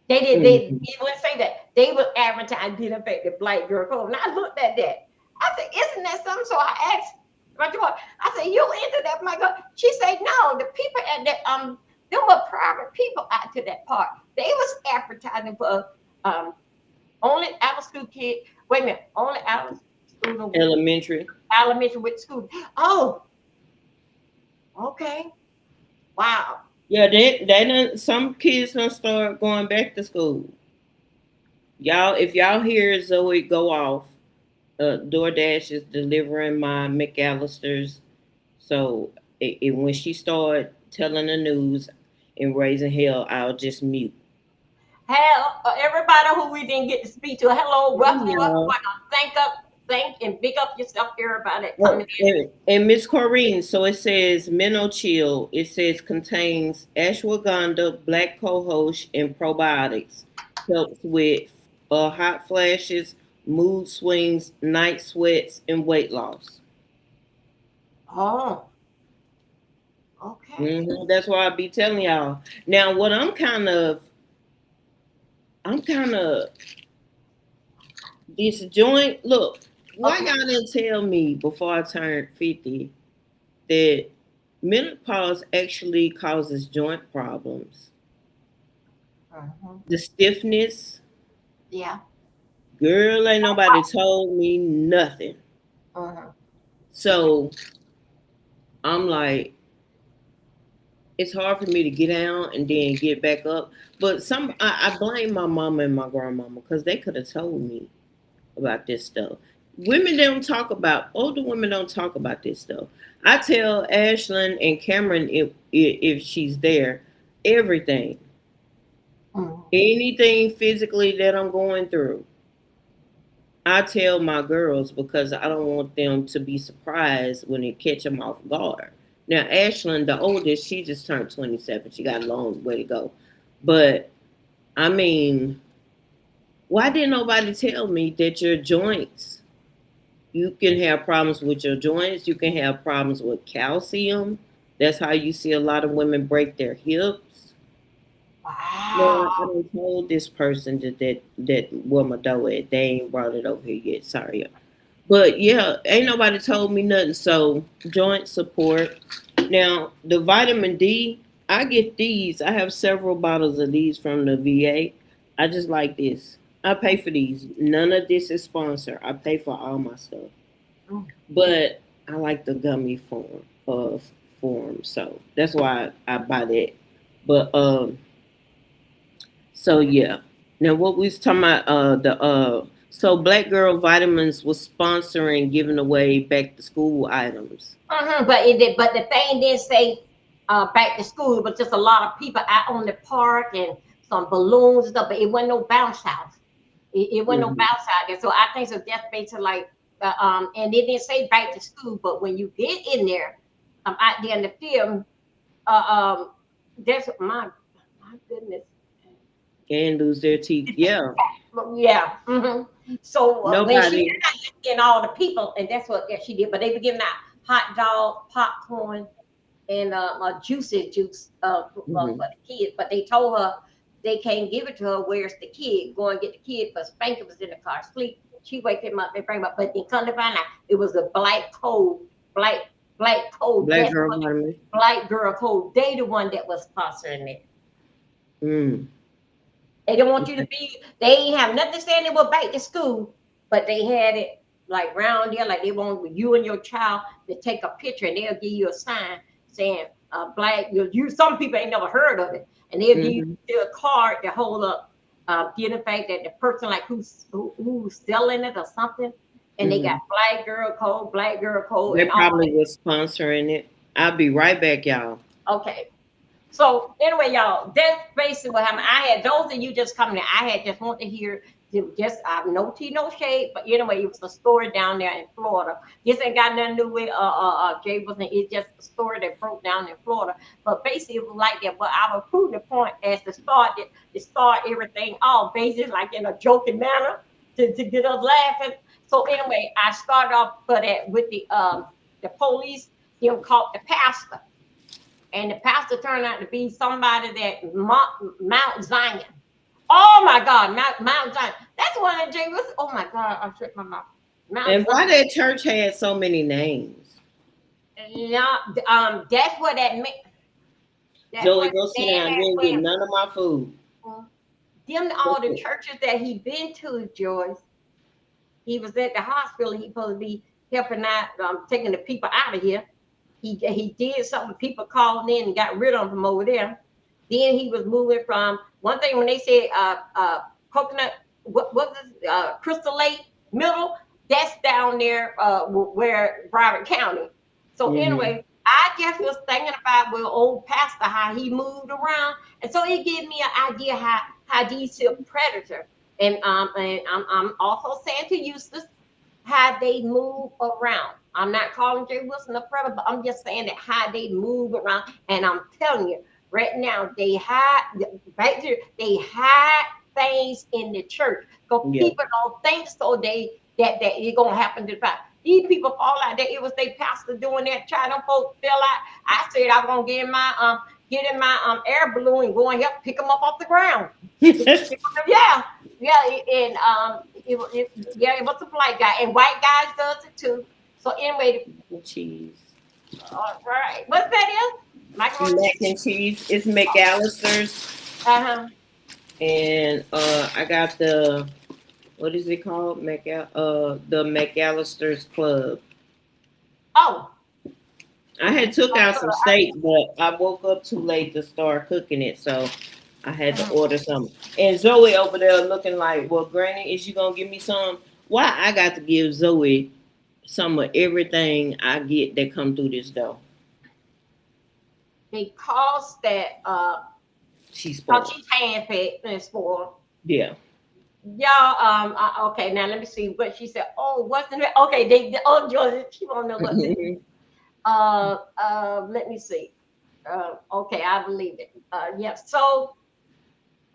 [SPEAKER 1] They
[SPEAKER 2] Mm-hmm.
[SPEAKER 1] wouldn't say that. They would advertise identify the black girl code. And I looked at that. I said, isn't that something? So I asked my daughter, I said, you into that black girl? She said, no, the people at that there were private people out to that park. They was advertising for um only out of school kid. Wait a minute, only out of school
[SPEAKER 2] Elementary.
[SPEAKER 1] elementary with school. Oh, okay. Wow.
[SPEAKER 2] Yeah, they done, some kids don't start going back to school. Y'all, if y'all hear Zoe go off, DoorDash is delivering my McAllister's. So when she start telling the news and raising hell, I'll just mute.
[SPEAKER 1] Hell, everybody who we didn't get to speak to, hello, welcome, welcome,
[SPEAKER 2] Yeah.
[SPEAKER 1] welcome. Thank and big up yourself, everybody
[SPEAKER 2] Oh,
[SPEAKER 1] coming in.
[SPEAKER 2] and Miss Corrine, so it says Minnow Chill. It says contains ashwagandha, black cohosh, and probiotics. Helps with hot flashes, mood swings, night sweats, and weight loss.
[SPEAKER 1] Oh, okay.
[SPEAKER 2] That's why I be telling y'all. Now, what I'm kind of disjoint. Look, why
[SPEAKER 1] Okay.
[SPEAKER 2] y'all didn't tell me before I turned 50 that menopause actually causes joint problems?
[SPEAKER 1] Mhm.
[SPEAKER 2] The stiffness,
[SPEAKER 1] Yeah.
[SPEAKER 2] girl, ain't nobody told me nothing.
[SPEAKER 1] Mhm.
[SPEAKER 2] So I'm like, it's hard for me to get down and then get back up. But I blame my mama and my grandmama because they could have told me about this stuff. Women don't talk about older women don't talk about this stuff. I tell Ashlyn and Cameron if she's there, everything,
[SPEAKER 1] Mhm.
[SPEAKER 2] anything physically that I'm going through. I tell my girls because I don't want them to be surprised when it catch them off guard. Now, Ashlyn, the oldest, she just turned 27. She got a long way to go. But I mean, why didn't nobody tell me that your joints, you can have problems with your joints, you can have problems with calcium. That's how you see a lot of women break their hips.
[SPEAKER 1] Wow.
[SPEAKER 2] No, I done told this person that where my dough at. They ain't brought it over here yet. Sorry. But yeah, ain't nobody told me nothing. So joint support. Now the vitamin D, I get these. I have several bottles of these from the VA. I just like this. I pay for these. None of this is sponsored. I pay for all my stuff.
[SPEAKER 1] Mm.
[SPEAKER 2] But I like the gummy form. So that's why I buy that. But so yeah. Now what we was talking about the so Black Girl Vitamins was sponsoring giving away back to school items.
[SPEAKER 1] But it did. But the thing didn't say back to school, but just a lot of people out on the park and some balloons and stuff. But it wasn't no bounce house. It wasn't no
[SPEAKER 2] Hmm.
[SPEAKER 1] bounce out there. So I think so. That's basically like and it didn't say back to school. But when you get in there, out there in the field, uh, that's my goodness.
[SPEAKER 2] And lose their teeth. Yeah.
[SPEAKER 1] Yeah. So when she
[SPEAKER 2] Nobody.
[SPEAKER 1] got out and all the people, and that's what she did. But they were giving out hot dog, popcorn, and juicy juice for
[SPEAKER 2] Mhm.
[SPEAKER 1] the kids. But they told her they can't give it to her. Where's the kid? Go and get the kid. But Spanker was in the car asleep. She wake him up. They bring him up. But they come to find out it was a black black code.
[SPEAKER 2] Black
[SPEAKER 1] That's
[SPEAKER 2] girl
[SPEAKER 1] what
[SPEAKER 2] bottom.
[SPEAKER 1] black girl code. They the one that was sponsoring it.
[SPEAKER 2] Mm.
[SPEAKER 1] They don't want you to be. They ain't have nothing saying they were back to school, but they had it like round there, like they want you and your child to take a picture, and they'll give you a sign saying "black." You some people ain't never heard of it, and they'll give
[SPEAKER 2] Mhm.
[SPEAKER 1] you a card to hold up, give the fact that the person like who's selling it or something, and they got
[SPEAKER 2] Mhm.
[SPEAKER 1] black girl code,
[SPEAKER 2] They
[SPEAKER 1] and all
[SPEAKER 2] probably was sponsoring it. I'll be right back, y'all.
[SPEAKER 1] that. Okay. So anyway, y'all, that's basically what happened. I had those of you just coming in. I had just want to hear just no tea, no shade. But anyway, it was a story down there in Florida. This ain't got nothing to do with Jay wasn't. It's just a story that broke down in Florida. But basically, it was like that. But I was proving the point as to start everything off, basically like in a joking manner to get us laughing. So anyway, I started off for that with the police. Them caught the pastor, and the pastor turned out to be somebody that Mount Zion. Oh my God, Mount Zion. That's the one that Jay was. Oh my God, I shut my mouth. Mount
[SPEAKER 2] And why
[SPEAKER 1] Zion.
[SPEAKER 2] that church had so many names?
[SPEAKER 1] Yeah, that's what that meant. That's
[SPEAKER 2] Zoe,
[SPEAKER 1] what
[SPEAKER 2] go
[SPEAKER 1] the
[SPEAKER 2] sit
[SPEAKER 1] man
[SPEAKER 2] down.
[SPEAKER 1] had
[SPEAKER 2] You ain't
[SPEAKER 1] for him.
[SPEAKER 2] getting none of my food.
[SPEAKER 1] Them
[SPEAKER 2] Go
[SPEAKER 1] all the
[SPEAKER 2] sit.
[SPEAKER 1] churches that he been to, Joyce. He was at the hospital. He supposed to be helping out, taking the people out of here. He did something. People called in and got rid of him from over there. Then he was moving from one thing when they said coconut. What was it? Crystal Lake Middle? That's down there where Broward County. So
[SPEAKER 2] Mhm.
[SPEAKER 1] anyway, I just was thinking about with old pastor how he moved around, and so it gave me an idea how these here predator and I'm also saying to Eustace how they move around. I'm not calling Jay Wilson a predator, but I'm just saying that how they move around. And I'm telling you, right now, they hide right there, they hide things in the church. Because
[SPEAKER 2] Yeah.
[SPEAKER 1] people don't think so that it's gonna happen to them. These people fall out there. It was their pastor doing that, child. Them folks fell out. I said I'm gonna get in my air balloon and go and help pick them up off the ground. Yeah, yeah, and yeah, it was a black guy, and white guys does it too. So anyway,
[SPEAKER 2] Cheese.
[SPEAKER 1] all right, what's that is macaroni
[SPEAKER 2] Mac
[SPEAKER 1] cheese?
[SPEAKER 2] and cheese. It's McAllister's,
[SPEAKER 1] Uh-huh.
[SPEAKER 2] and I got the what is it called? The McAllister's Club.
[SPEAKER 1] Oh,
[SPEAKER 2] I had took out some steak, but I woke up too late to start cooking it, so I had to
[SPEAKER 1] mhm.
[SPEAKER 2] order some. And Zoe over there looking like, well, Granny, is you gonna give me some? Why I got to give Zoe some of everything I get that come through this door?
[SPEAKER 1] Because that
[SPEAKER 2] She's
[SPEAKER 1] cause
[SPEAKER 2] spoiled.
[SPEAKER 1] she's handpicked and spoiled.
[SPEAKER 2] Yeah.
[SPEAKER 1] Y'all, okay, now let me see what she said. Oh, wasn't it? Okay, oh, Georgia, she won't know what's it. Let me see. Okay, I believe it. Yeah. So,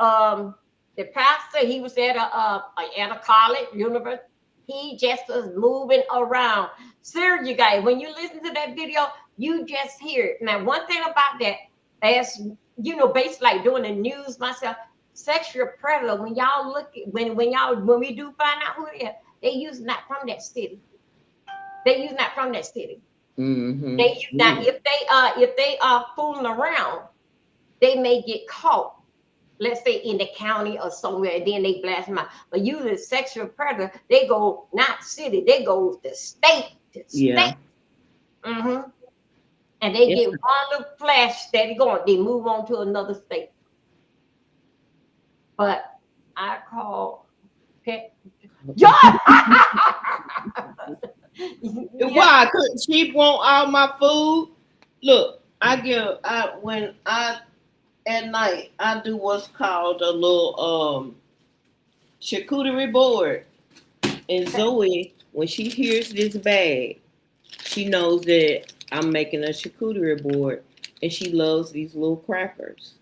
[SPEAKER 1] um, the pastor, he was at a college, university. He just was moving around. Seriously, you guys, when you listen to that video, you just hear it. Now, one thing about that, as you know, based like doing the news myself, sexual predator. When y'all look at when we do find out who it is, they use not from that city. They use not from that city. They use not
[SPEAKER 2] Mm-hmm.
[SPEAKER 1] if they are fooling around, they may get caught, let's say in the county or somewhere, and then they blast them out. But usually sexual predator, they go not city, they go to state to
[SPEAKER 2] Yeah.
[SPEAKER 1] state. hmm And they
[SPEAKER 2] It's
[SPEAKER 1] get one little flash steady going. They move on to another state. But I call pet John. Yeah.
[SPEAKER 2] why couldn't she want all my food? Look, when I at night I do what's called a little charcuterie board. And Zoe, when she hears this bag, she knows that I'm making a charcuterie board, and she loves these little crackers.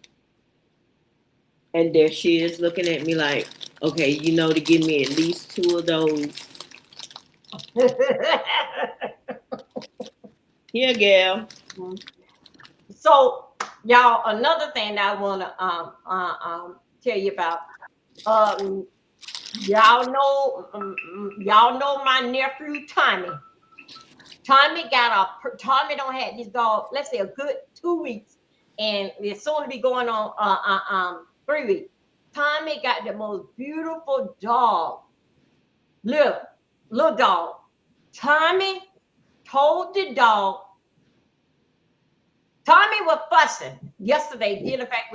[SPEAKER 2] And there she is looking at me like, Okay, to give me at least two of those. Here, gal.
[SPEAKER 1] So, y'all, another thing that I want to tell you about. Um, y'all know my nephew Tommy. Tommy don't have this dog. Let's say a good 2 weeks, and it's soon to be going on 3 weeks. Tommy got the most beautiful dog, little little dog. Tommy told the dog. Tommy was fussing yesterday, dealing fact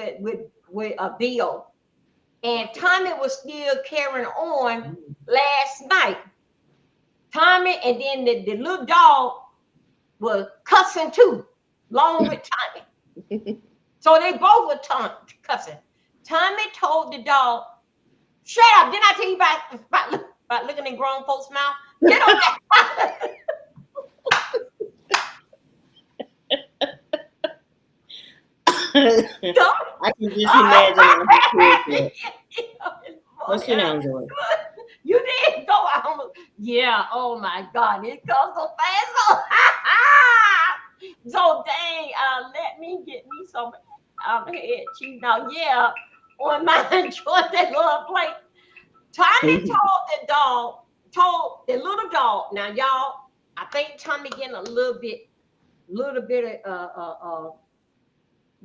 [SPEAKER 1] with a bill, and Tommy was still carrying on last night. Tommy and then the little dog was cussing too, along with Tommy. So they both were cussing. Tommy told the dog, "Shut up! Didn't I tell you about looking in grown folks' mouth? Get on that."
[SPEAKER 2] I can just imagine how Well, sit down, Joy.
[SPEAKER 1] You did go out. Yeah. Oh my God. It goes so fast. So dang. Let me get me some head cheese now. Yeah. On my enjoy that little plate. Tommy told the little dog. Now y'all, I think Tommy getting a little bit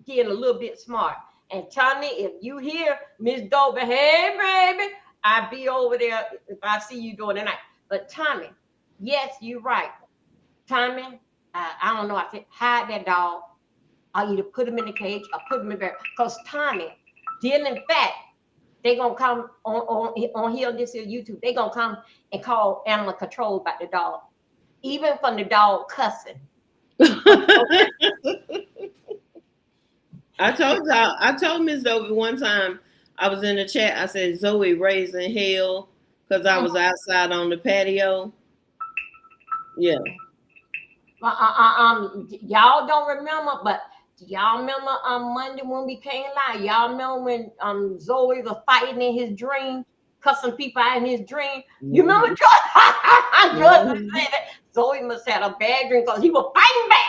[SPEAKER 1] getting a little bit smart. And Tommy, if you hear Miss Dover, hey baby, I'll be over there if I see you during the night. But Tommy, yes, you're right. Tommy, I don't know. I said hide that dog. I'll either put him in the cage or put him in there. Because Tommy, dealing fat, they gonna come on here this here YouTube. They gonna come and call animal control about the dog, even from the dog cussing.
[SPEAKER 2] I told Miss Zoe one time I was in the chat. I said Zoe raising hell because I was outside on the patio. Yeah.
[SPEAKER 1] Y'all don't remember, but y'all remember Monday when we came live. Y'all remember when Zoe was fighting in his dream, cussing people out in his dream. You remember George? George said that Zoe must have had a bad dream because he was fighting back.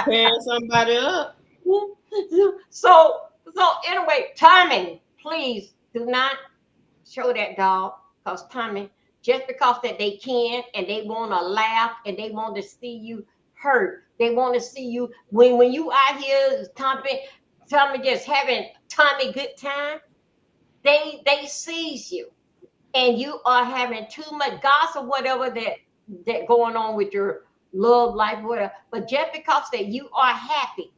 [SPEAKER 2] Tearing somebody up.
[SPEAKER 1] So anyway, Tommy, please do not show that dog because Tommy, just because that they can and they want to laugh and they want to see you hurt. They want to see you when you out here, Tommy just having Tommy good time. They sees you and you are having too much gossip, whatever that going on with your love life, whatever. But just because that you are happy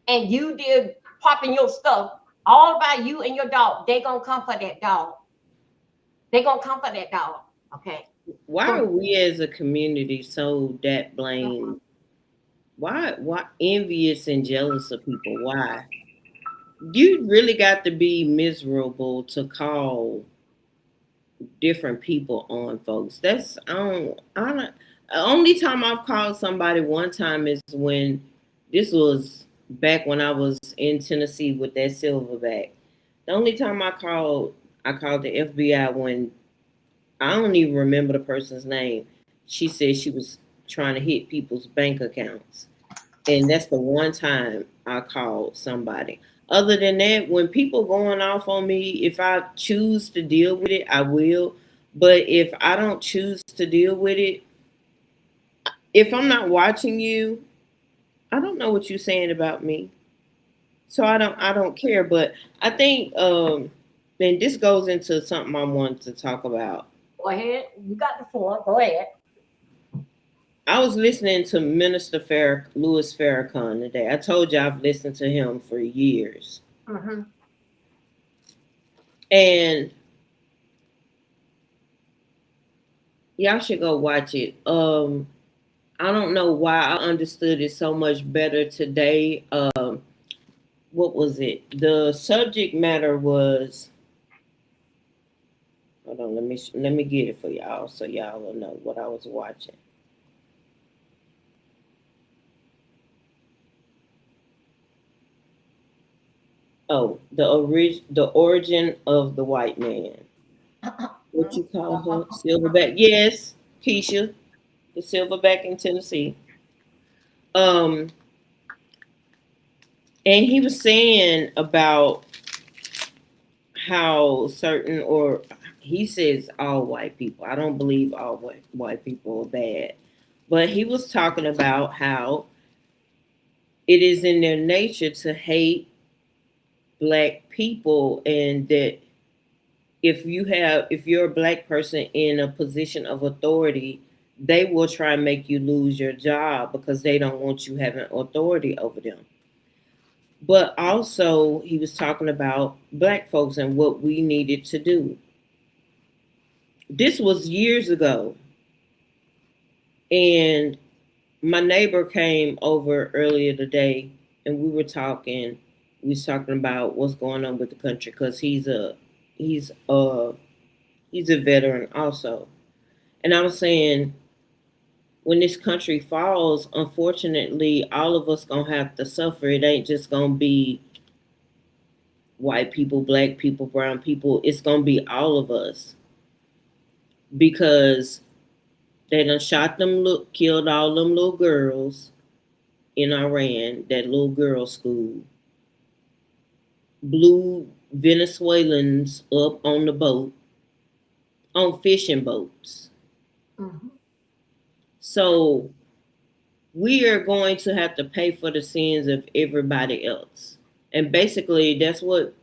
[SPEAKER 1] and you did popping your stuff all about you and your dog, they gonna come for that dog. They gonna come for that dog. Okay.
[SPEAKER 2] Why are we as a community so that blame? Why envious and jealous of people? Why? You really got to be miserable to call different people on folks. I don't the only time I've called somebody one time is when this was back when I was in Tennessee with that silverback. The only time I called the FBI when I don't even remember the person's name. She said she was trying to hit people's bank accounts. And that's the one time I called somebody. Other than that, when people going off on me, if I choose to deal with it, I will. But if I don't choose to deal with it, if I'm not watching you, I don't know what you're saying about me. So I don't care. But I think and this goes into something I wanted to talk about.
[SPEAKER 1] Go ahead. You got the floor. Go ahead.
[SPEAKER 2] I was listening to Minister Louis Farrakhan today. I told you I've listened to him for years.
[SPEAKER 1] Mm-hmm.
[SPEAKER 2] And y'all should go watch it. I don't know why I understood it so much better today. What was it? The subject matter was. Hold on, let me get it for y'all so y'all will know what I was watching. Oh, the origin of the white man. What you call her? Silverback. Yes, Keisha, the silverback in Tennessee. Um, and he was saying about how certain, or he says all white people. I don't believe all white people are bad, but he was talking about how it is in their nature to hate black people, and that if you're a black person in a position of authority, they will try and make you lose your job because they don't want you having authority over them. But also he was talking about black folks and what we needed to do. This was years ago, and my neighbor came over earlier today, and we were talking. We was talking about what's going on with the country because he's a he's a veteran also, and I was saying when this country falls, unfortunately, all of us gonna have to suffer. It ain't just gonna be white people, black people, brown people. It's gonna be all of us because they done shot them, killed all them little girls in Iran, that little girl school, blew Venezuelans up on the boat, on fishing boats.
[SPEAKER 1] Mhm.
[SPEAKER 2] So we are going to have to pay for the sins of everybody else. And basically, that's what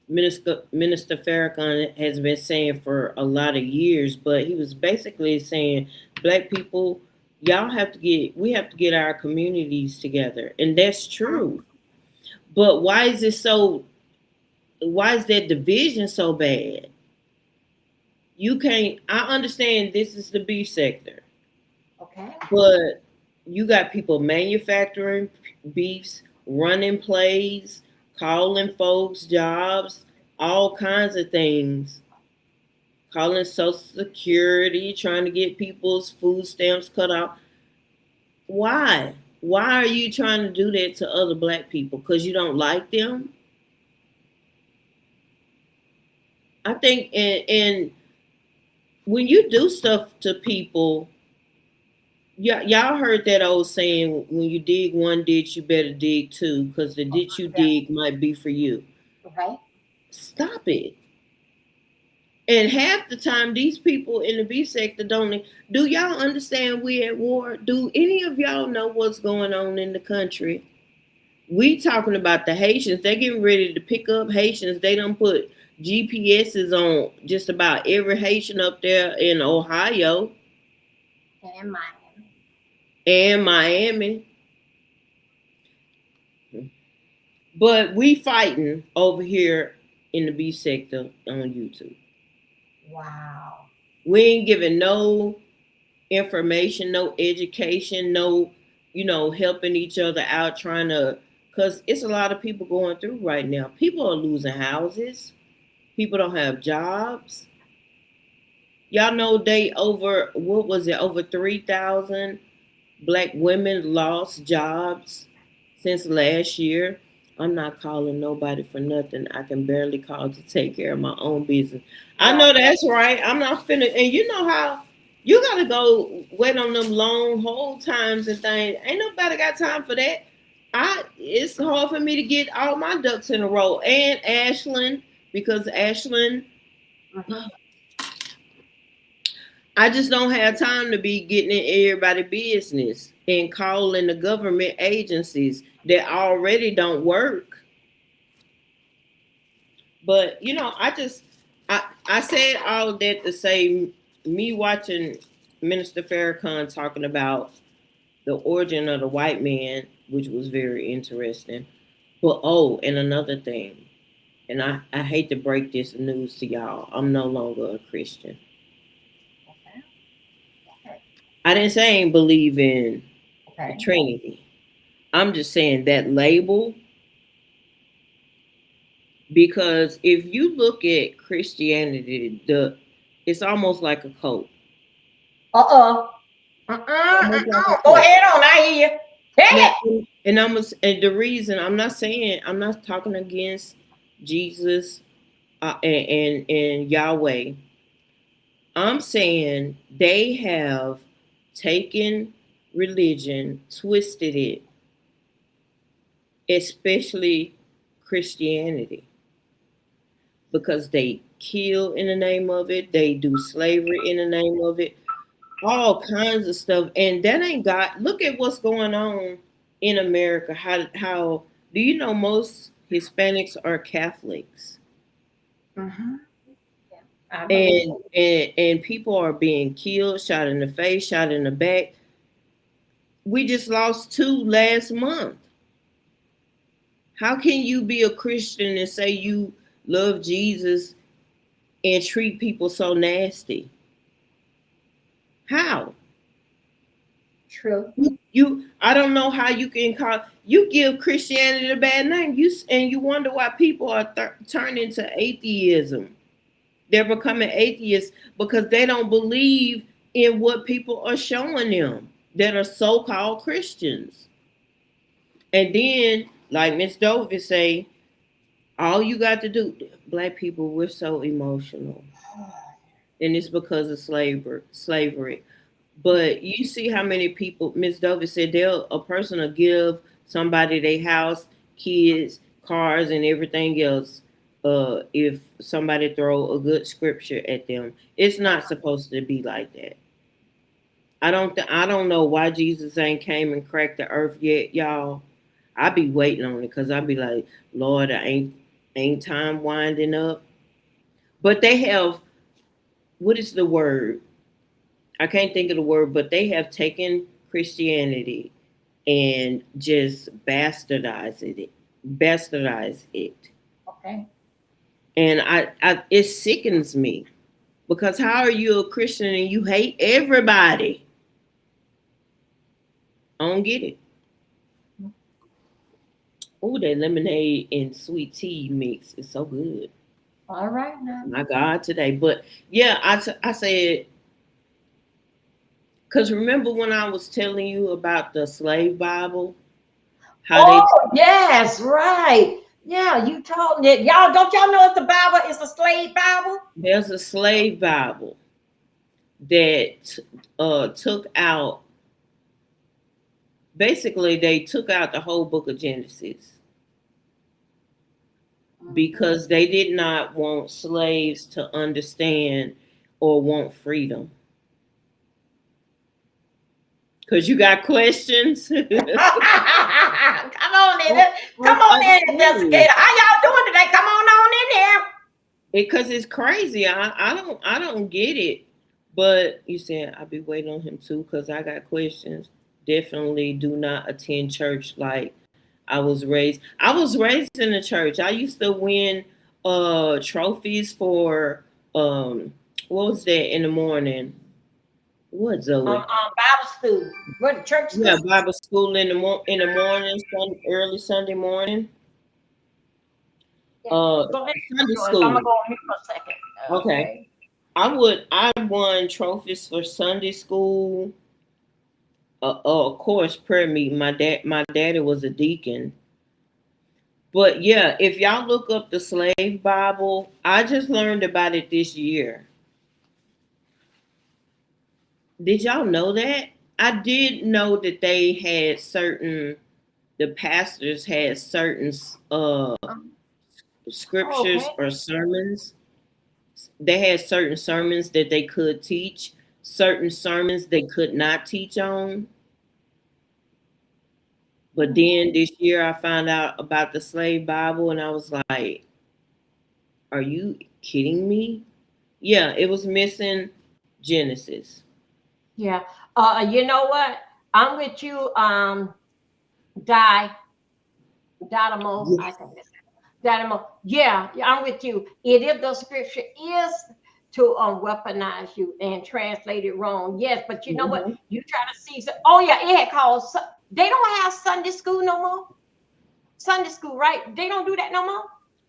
[SPEAKER 2] Minister Farrakhan has been saying for a lot of years. But he was basically saying, black people, we have to get our communities together. And that's true. But why is that division so bad? You can't, I understand this is the beef sector,
[SPEAKER 1] Okay.
[SPEAKER 2] but you got people manufacturing beefs, running plays, calling folks jobs, all kinds of things, calling Social Security, trying to get people's food stamps cut off. Why? Why are you trying to do that to other black people? Because you don't like them? I think, and when you do stuff to people, y'all heard that old saying, when you dig one ditch, you better dig two, because the ditch you
[SPEAKER 1] Yeah.
[SPEAKER 2] dig might be for you.
[SPEAKER 1] Okay.
[SPEAKER 2] Stop it. And half the time, these people in the beef sector don't. Do y'all understand we at war? Do any of y'all know what's going on in the country? We talking about the Haitians. They getting ready to pick up Haitians. They don't put GPSs on just about every Haitian up there in Ohio
[SPEAKER 1] And Miami.
[SPEAKER 2] and Miami. But we fighting over here in the beef sector on YouTube.
[SPEAKER 1] Wow.
[SPEAKER 2] We ain't giving no information, no education, no, helping each other out, trying to, because it's a lot of people going through right now. People are losing houses. People don't have jobs. Y'all know they over, what was it, over 3,000 black women lost jobs since last year. I'm not calling nobody for nothing. I can barely call to take care of my own business. I
[SPEAKER 1] Right.
[SPEAKER 2] know that's right. I'm not finna, and you know how you gotta go wait on them long hold times and things. Ain't nobody got time for that. It's hard for me to get all my ducks in a row. And Ashland, because Ashland,
[SPEAKER 1] Mhm.
[SPEAKER 2] I just don't have time to be getting in everybody's business and calling the government agencies that already don't work. But I said all of that to say, me watching Minister Farrakhan talking about the origin of the white man, which was very interesting. But oh, and another thing, and I hate to break this news to y'all, I'm no longer a Christian.
[SPEAKER 1] Okay. Okay.
[SPEAKER 2] I didn't say I ain't believe in the
[SPEAKER 1] Okay.
[SPEAKER 2] Trinity. I'm just saying that label, because if you look at Christianity, it's almost like a cult.
[SPEAKER 1] Uh-uh.
[SPEAKER 2] It's almost like a
[SPEAKER 1] Go
[SPEAKER 2] cult.
[SPEAKER 1] ahead on. I hear you. Take
[SPEAKER 2] Now,
[SPEAKER 1] it.
[SPEAKER 2] And the reason I'm not saying, I'm not talking against Jesus and Yahweh. I'm saying they have taken religion, twisted it, especially Christianity, because they kill in the name of it, they do slavery in the name of it, all kinds of stuff, and that ain't God. Look at what's going on in America. How do you know most Hispanics are Catholics?
[SPEAKER 1] Mm-hmm. Yeah, I believe
[SPEAKER 2] And,
[SPEAKER 1] it.
[SPEAKER 2] and people are being killed, shot in the face, shot in the back. We just lost two last month. How can you be a Christian and say you love Jesus and treat people so nasty? How?
[SPEAKER 1] True.
[SPEAKER 2] I don't know how you can call, you give Christianity a bad name. And you wonder why people are turning to atheism. They're becoming atheists because they don't believe in what people are showing them that are so-called Christians. And then, like Miss Dover say, all you got to do, black people, we're so emotional, and it's because of slavery. But you see how many people, Miss Dover said, a person will give somebody their house, kids, cars, and everything else. If somebody throw a good scripture at them, it's not supposed to be like that. I don't know why Jesus ain't came and cracked the earth yet, y'all. I be waiting on it because I be like, Lord, ain't time winding up. But they have, what is the word? I can't think of the word, but they have taken Christianity and just bastardized it.
[SPEAKER 1] Okay.
[SPEAKER 2] And it sickens me because how are you a Christian and you hate everybody? I don't get it. Oh, that lemonade and sweet tea mix is so good.
[SPEAKER 1] All right now.
[SPEAKER 2] My God, today. But yeah, I said, because remember when I was telling you about the slave Bible, how they,
[SPEAKER 1] Oh, yes, right. Yeah, you told me. Y'all, don't y'all know if the Bible is a slave Bible?
[SPEAKER 2] there's a slave Bible that took out, basically they took out the whole book of Genesis
[SPEAKER 1] Mhm.
[SPEAKER 2] because they did not want slaves to understand or want freedom. Because you got questions.
[SPEAKER 1] Come on in. Come on
[SPEAKER 2] I'm
[SPEAKER 1] in,
[SPEAKER 2] serious.
[SPEAKER 1] investigator. How y'all doing today? Come on in here.
[SPEAKER 2] Because it's crazy. I don't get it. But you said I'll be waiting on him too because I got questions. Definitely do not attend church like I was raised. I was raised in the church. I used to win trophies for what was that in the morning? What, Zoe?
[SPEAKER 1] Bible school. What church
[SPEAKER 2] Yeah,
[SPEAKER 1] school?
[SPEAKER 2] Bible school in the morning, early Sunday morning.
[SPEAKER 1] Yeah.
[SPEAKER 2] Uh
[SPEAKER 1] Go ahead,
[SPEAKER 2] Sunday
[SPEAKER 1] Joyce. I'm gonna
[SPEAKER 2] school.
[SPEAKER 1] go on mute for a second.
[SPEAKER 2] Okay.
[SPEAKER 1] Okay.
[SPEAKER 2] I won trophies for Sunday school. Of course, prayer meeting. My daddy was a deacon. But yeah, if y'all look up the slave Bible, I just learned about it this year. Did y'all know that? I did know that they had the pastors had certain
[SPEAKER 1] Um,
[SPEAKER 2] scriptures
[SPEAKER 1] okay.
[SPEAKER 2] or sermons. They had certain sermons that they could teach, certain sermons they could not teach on. But then this year I found out about the slave Bible and I was like, are you kidding me? Yeah, it was missing Genesis.
[SPEAKER 1] Yeah. You know what? I'm with you. Die. Dynamo.
[SPEAKER 2] Yeah.
[SPEAKER 1] I think that's Dynamo. Yeah, yeah, I'm with you. It if the scripture is to weaponize you and translate it wrong. Yes, but you know what?
[SPEAKER 2] Mhm.
[SPEAKER 1] You try to see. Oh yeah, it had called. They don't have Sunday school no more. Sunday school, right? They don't do that no more.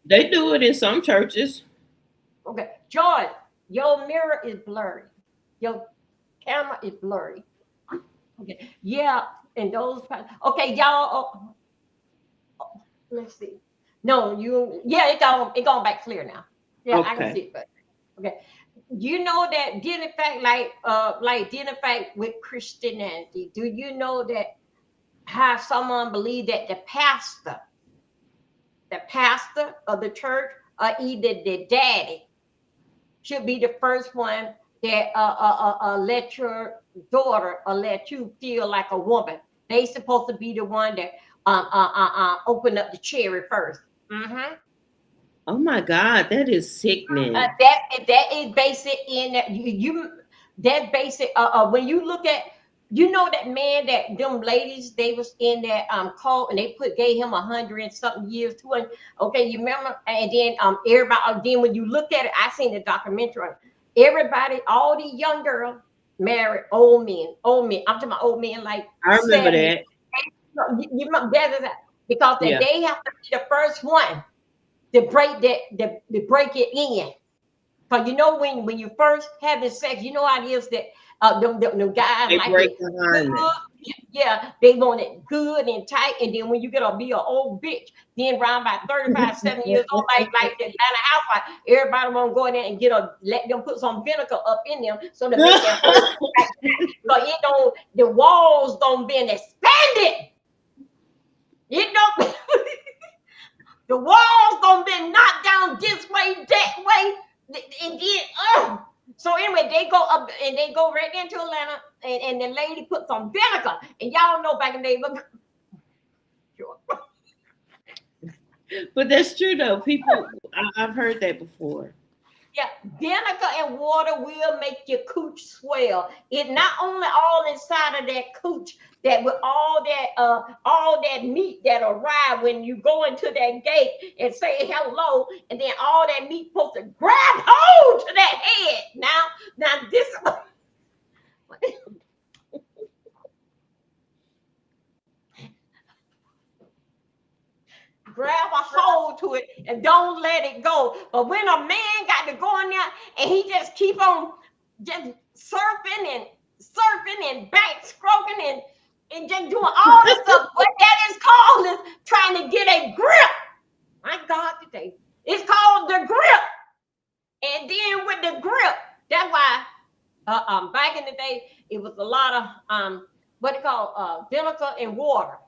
[SPEAKER 2] They do it in some churches.
[SPEAKER 1] Okay, George, your mirror is blurry. Your camera is blurry. Okay. Yeah. And those, okay, y'all. Let's see. No, yeah, it gone back clear now. Yeah, I can
[SPEAKER 2] Okay.
[SPEAKER 1] see it, but okay. You know that did in fact did in fact with Christianity. Do you know that how someone believe that the pastor of the church, or either the daddy, should be the first one that let your daughter or let you feel like a woman. They supposed to be the one that open up the cherry 1st. Mm-hmm.
[SPEAKER 2] Oh my God, that is sickening.
[SPEAKER 1] That is basic in that that basic. When you look at, you know, that man that them ladies they was in that cult, and they gave him 100 and something years, 200. Okay, you remember? And then everybody. Then when you look at it, I seen the documentary on it. Everybody, all the young girls married old men. Old men. I'm talking about old men like
[SPEAKER 2] I remember
[SPEAKER 1] 70.
[SPEAKER 2] that.
[SPEAKER 1] You remember that because
[SPEAKER 2] Yeah.
[SPEAKER 1] they have to be the first one to break to break it in. Cause you know when you first having sex, you know how it is that them guys
[SPEAKER 2] They
[SPEAKER 1] like
[SPEAKER 2] break
[SPEAKER 1] it
[SPEAKER 2] the
[SPEAKER 1] good.
[SPEAKER 2] harmony.
[SPEAKER 1] Yeah, they want it good and tight. And then when you get to be an old bitch, then around by 35, 7 years old, like the Atlanta housewife, everybody want to go in there and let them put some vinegar up in them so to make them hold back. Cause it don't, the walls don't been expanded. It don't the walls don't been knocked down this way, that way, and then so anyway, they go up and they go right into Atlanta, and the lady put some vinegar, and y'all know back in the day.
[SPEAKER 2] But that's true though. People, I've heard that before.
[SPEAKER 1] Yeah, vinegar and water will make your cooch swell. It not only all inside of that cooch, that with all that meat that arrive when you go into that gate and say hello, and then all that meat supposed to grab hold to that head. Now this grab a hold to it and don't let it go. But when a man got to go in there and he just keep on just surfing and back stroking and just doing all this stuff, what that is called is trying to get a grip. My God, today it's called the grip. And then with the grip, that's why back in the day it was a lot of what they call vinegar and water.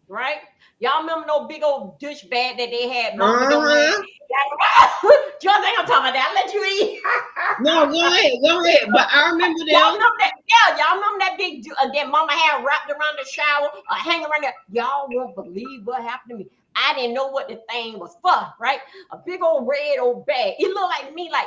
[SPEAKER 1] Right? Y'all remember no big old dish bag that they had? Mama them had.
[SPEAKER 2] Uh-huh.
[SPEAKER 1] Just ain't gonna talk about that. I'll let you eat.
[SPEAKER 2] No, go ahead, go ahead. But I remember
[SPEAKER 1] Y'all
[SPEAKER 2] them.
[SPEAKER 1] remember that? Yeah, y'all remember that big that Mama had wrapped around the shower or hanging around there. Y'all won't believe what happened to me. I didn't know what the thing was for, right? A big old red old bag. It looked like me, like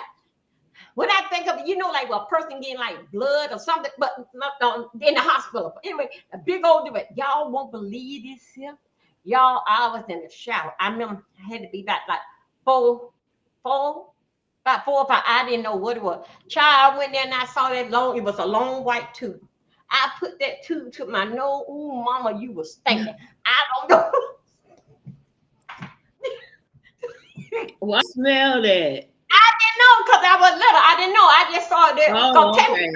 [SPEAKER 1] when I think of it, you know, like a person getting like blood or something, but not in the hospital. But anyway, a big old dude. Y'all won't believe this here. Y'all, I was in the shower. I remember I had to be back like four, about 4 or 5. I didn't know what it was. Child, I went there and I saw that long. It was a long white tube. I put that tube to my nose. Ooh, mama, you was stinking. I don't know.
[SPEAKER 2] Well, I smell that.
[SPEAKER 1] I didn't know because I was little. I didn't know. I just saw it there. Cause
[SPEAKER 2] Oh, okay.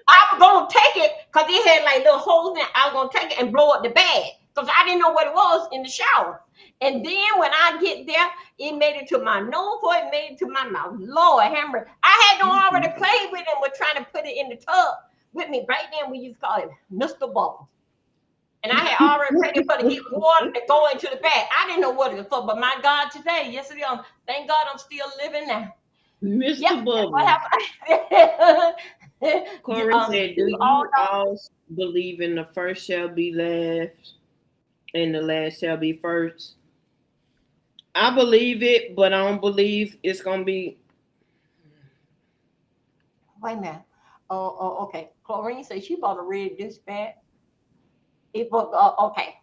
[SPEAKER 1] I was gonna take it because it had like little holes in it. I was gonna take it and blow up the bag because I didn't know what it was in the shower. And then when I get there, it made it to my nose or it made it to my mouth. Lord, hammer. I had no already played with it. Was trying to put it in the tub with me. Right then we used to call it Mr. Bubbles. And I had already prayed for to get water to go into the bag. I didn't know what it was for, but my God, today, yes, it is. Thank God I'm still living now.
[SPEAKER 2] Mr.
[SPEAKER 1] Yep, what
[SPEAKER 2] Bubbles.
[SPEAKER 1] happened?
[SPEAKER 2] Corey said, do you all believe in the first shall be last and the last shall be first? I believe it, but I don't believe it's going to be.
[SPEAKER 1] Wait a minute. Oh, okay. Chlorine says she bought a red dish bag. It was, okay.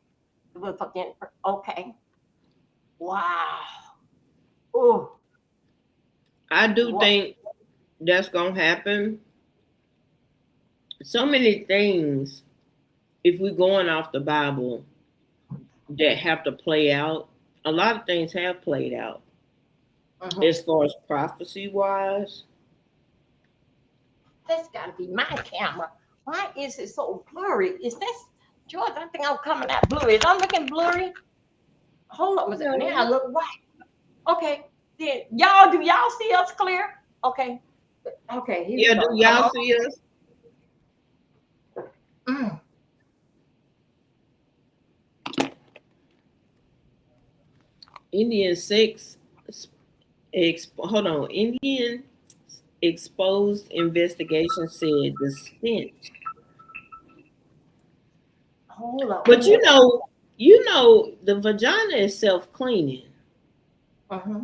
[SPEAKER 1] It was fucking, okay. Wow. Oh.
[SPEAKER 2] I do think that's going to happen. So many things, if we're going off the Bible, that have to play out. A lot of things have played out. As far as prophecy wise.
[SPEAKER 1] That's got to be my camera. Why is it so blurry? Is this? George, I think I'm coming out blurry. Is I'm looking blurry? Hold on, was it? Now I
[SPEAKER 2] No.
[SPEAKER 1] look white. Okay. Then y'all, do y'all see us clear? Okay. Okay, here we
[SPEAKER 2] Yeah, do
[SPEAKER 1] go.
[SPEAKER 2] y'all see us?
[SPEAKER 1] Mm.
[SPEAKER 2] Indian sex. Hold on. Indian exposed investigation said the stench.
[SPEAKER 1] Hold on. Wait a
[SPEAKER 2] But
[SPEAKER 1] minute.
[SPEAKER 2] you know, the vagina is self cleaning.
[SPEAKER 1] Uh-huh.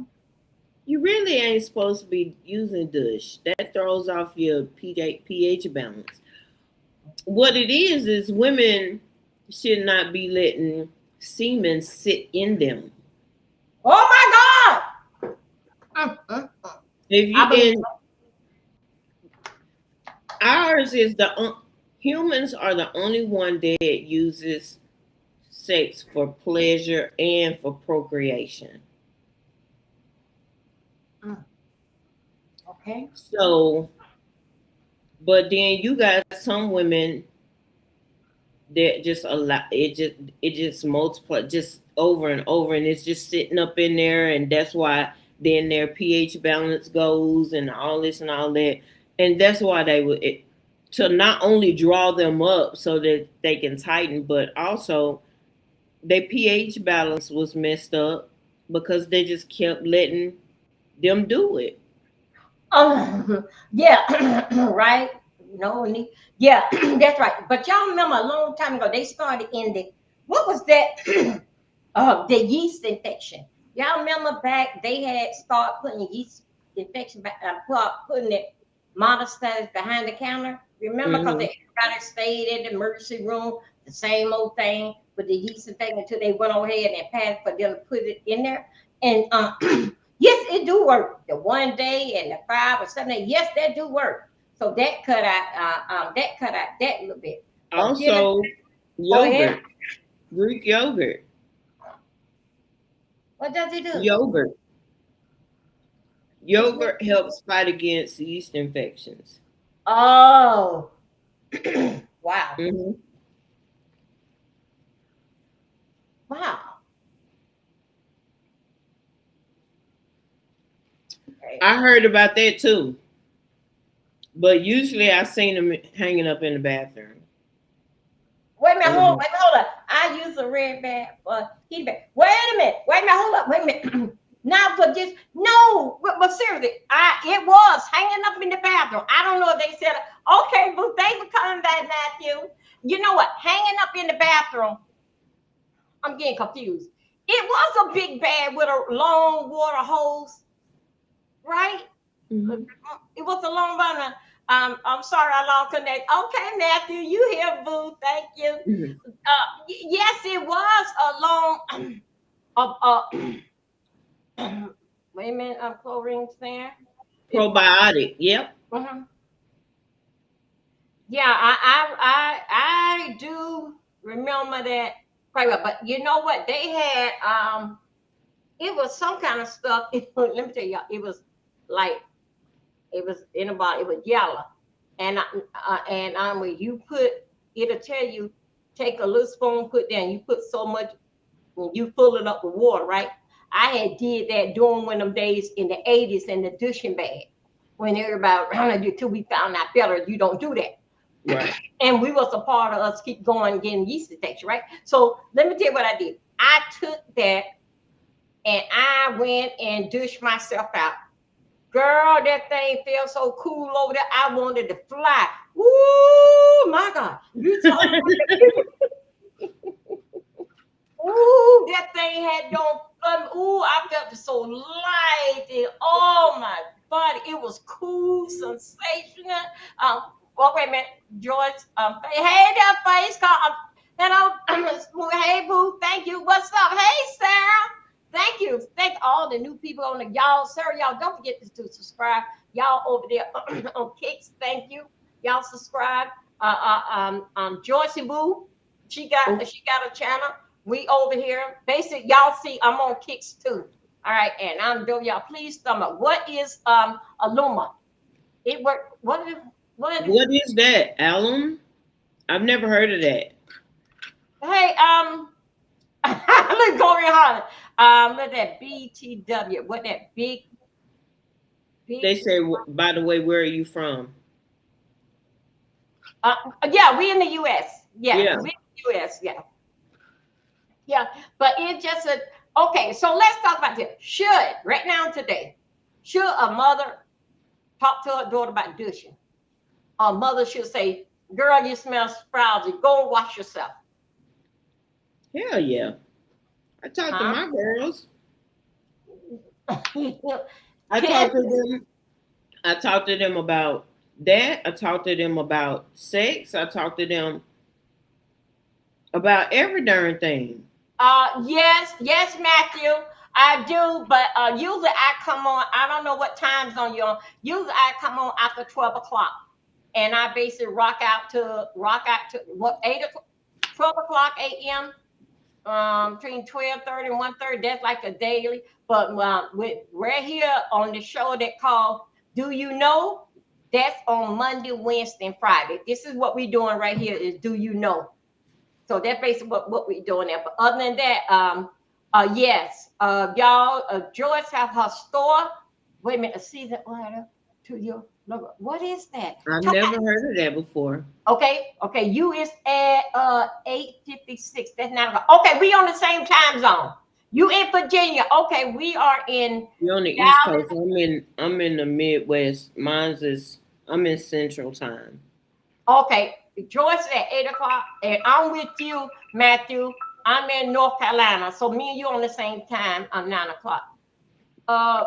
[SPEAKER 2] You really ain't supposed to be using douche. That throws off your pH balance. What it is women should not be letting semen sit in them.
[SPEAKER 1] Oh my God!
[SPEAKER 2] If
[SPEAKER 1] I
[SPEAKER 2] you
[SPEAKER 1] believe.
[SPEAKER 2] in ours is humans are the only one that uses sex for pleasure and for procreation.
[SPEAKER 1] Mm. Okay.
[SPEAKER 2] So, but then you got some women that just allow it just multiply just over and over, and it's just sitting up in there, and that's why then their pH balance goes and all this and all that, and that's why they would to not only draw them up so that they can tighten, but also their pH balance was messed up because they just kept letting them do it.
[SPEAKER 1] Yeah, right. No, yeah, that's right. But y'all remember a long time ago they started in the what was that? The yeast infection. Y'all remember back they had started putting yeast infection back, putting it monostats behind the counter. Remember, because
[SPEAKER 2] Hmm.
[SPEAKER 1] everybody stayed in the emergency room, the same old thing with the yeast infection until they went on ahead and passed for them to put it in there. And yes, it do work. The 1 day and the 5 or 7 days, yes, that do work. So that cut out that little bit. But dealing,
[SPEAKER 2] Also,
[SPEAKER 1] go ahead.
[SPEAKER 2] yogurt, Greek yogurt,
[SPEAKER 1] What does it do?
[SPEAKER 2] yogurt.
[SPEAKER 1] It's what?
[SPEAKER 2] Yogurt helps fight against yeast infections.
[SPEAKER 1] Oh, wow,
[SPEAKER 2] Hmm.
[SPEAKER 1] wow. Okay.
[SPEAKER 2] I heard about that too, but usually I seen them hanging up in the bathroom.
[SPEAKER 1] Wait a minute, hold,
[SPEAKER 2] Hmm.
[SPEAKER 1] wait a minute, hold up. I use a red bag for heat bag. Wait a minute, wait a minute, hold up, wait a minute. Not for just no, but seriously, it was hanging up in the bathroom. I don't know if they said okay, but thanks for coming back, Matthew. You know what? Hanging up in the bathroom. I'm getting confused. It was a big bag with a long water hose, right?
[SPEAKER 2] Hmm.
[SPEAKER 1] It was a long burner. I'm sorry, I lost connect. Okay, Matthew, you here, boo? Thank you.
[SPEAKER 2] Hmm.
[SPEAKER 1] Yes, it was a long. Wait a minute, chlorine's there. It,
[SPEAKER 2] Probiotic. Yep.
[SPEAKER 1] mhm. Yeah, I do remember that quite well. But you know what? They had it was some kind of stuff. Let me tell you, it was like it was in a bottle. It was yellow, and when you put, it'll tell you take a little spoon, put down. You put so much, when you fill it up with water, right? I had did that during one of them days in the 80s in the douching bag when everybody around you till we found out better. You don't do that.
[SPEAKER 2] Right.
[SPEAKER 1] And we was a part of us keep going getting yeast infection, right? So let me tell you what I did. I took that and I went and douched myself out. Girl, that thing felt so cool over there. I wanted to fly. Ooh, my God. You talking ooh, that thing had no fun. Ooh, I felt it so light. And, oh my body. It was cool, sensational. Um, well, wait a minute, Joyce. Hey there, face call. Hello, hey boo, thank you. What's up? Hey Sarah. Thank you. Thank all the new people on the y'all, sir. Y'all don't forget to subscribe. Y'all over there on Kicks. Thank you. Y'all subscribe. Joyce Boo.
[SPEAKER 2] Oh,
[SPEAKER 1] She got a channel. We over here. Basic, y'all see I'm on Kicks too. All right, and I'm doing y'all. Please stomach. What is Aluma? It work. What is
[SPEAKER 2] what is that? Alum? I've never heard of that.
[SPEAKER 1] Hey, look, Gloria Holland. Look at that BTW. What that big.
[SPEAKER 2] They say, by the way, where are you from?
[SPEAKER 1] Uh, yeah, we in the U.S. Yeah,
[SPEAKER 2] Yeah.
[SPEAKER 1] we in the U.S. Yeah, yeah. But it just a okay. So let's talk about this. Should right now today, should a mother talk to her daughter about douching? A mother should say, "Girl, you smell frowsy. Go and wash yourself."
[SPEAKER 2] Hell yeah. I talk to
[SPEAKER 1] Huh?
[SPEAKER 2] my girls. I talk
[SPEAKER 1] Kids.
[SPEAKER 2] to them. I talk to them about that. I talk to them about sex. I talk to them about every darn thing.
[SPEAKER 1] Yes, yes, Matthew, I do. But usually I come on. I don't know what time zone you're on. Usually I come on after 12 o'clock, and I basically rock out to what 8 o'clock, 12 o'clock a.m. Between 12:30 and 1:30. That's like a daily. But we're here on the show that called "Do You Know?" That's on Monday, Wednesday, and Friday. This is what we're doing right here. Is "Do You Know?" So that's basically what we're doing there. But other than that, yes, y'all, Joyce have her store. Wait a minute, a season order to your logo. What is that?
[SPEAKER 2] I've never heard of that before.
[SPEAKER 1] Okay. You is at 8:56. That's not okay. We on the same time zone. You in Virginia? Okay, we are in
[SPEAKER 2] You're on the East
[SPEAKER 1] Dallas.
[SPEAKER 2] Coast. I'm in the Midwest. Mine's is I'm in Central Time.
[SPEAKER 1] Okay, Joyce at 8 o'clock, and I'm with you, Matthew. I'm in North Carolina, so me and you on the same time. I'm 9 o'clock. Uh,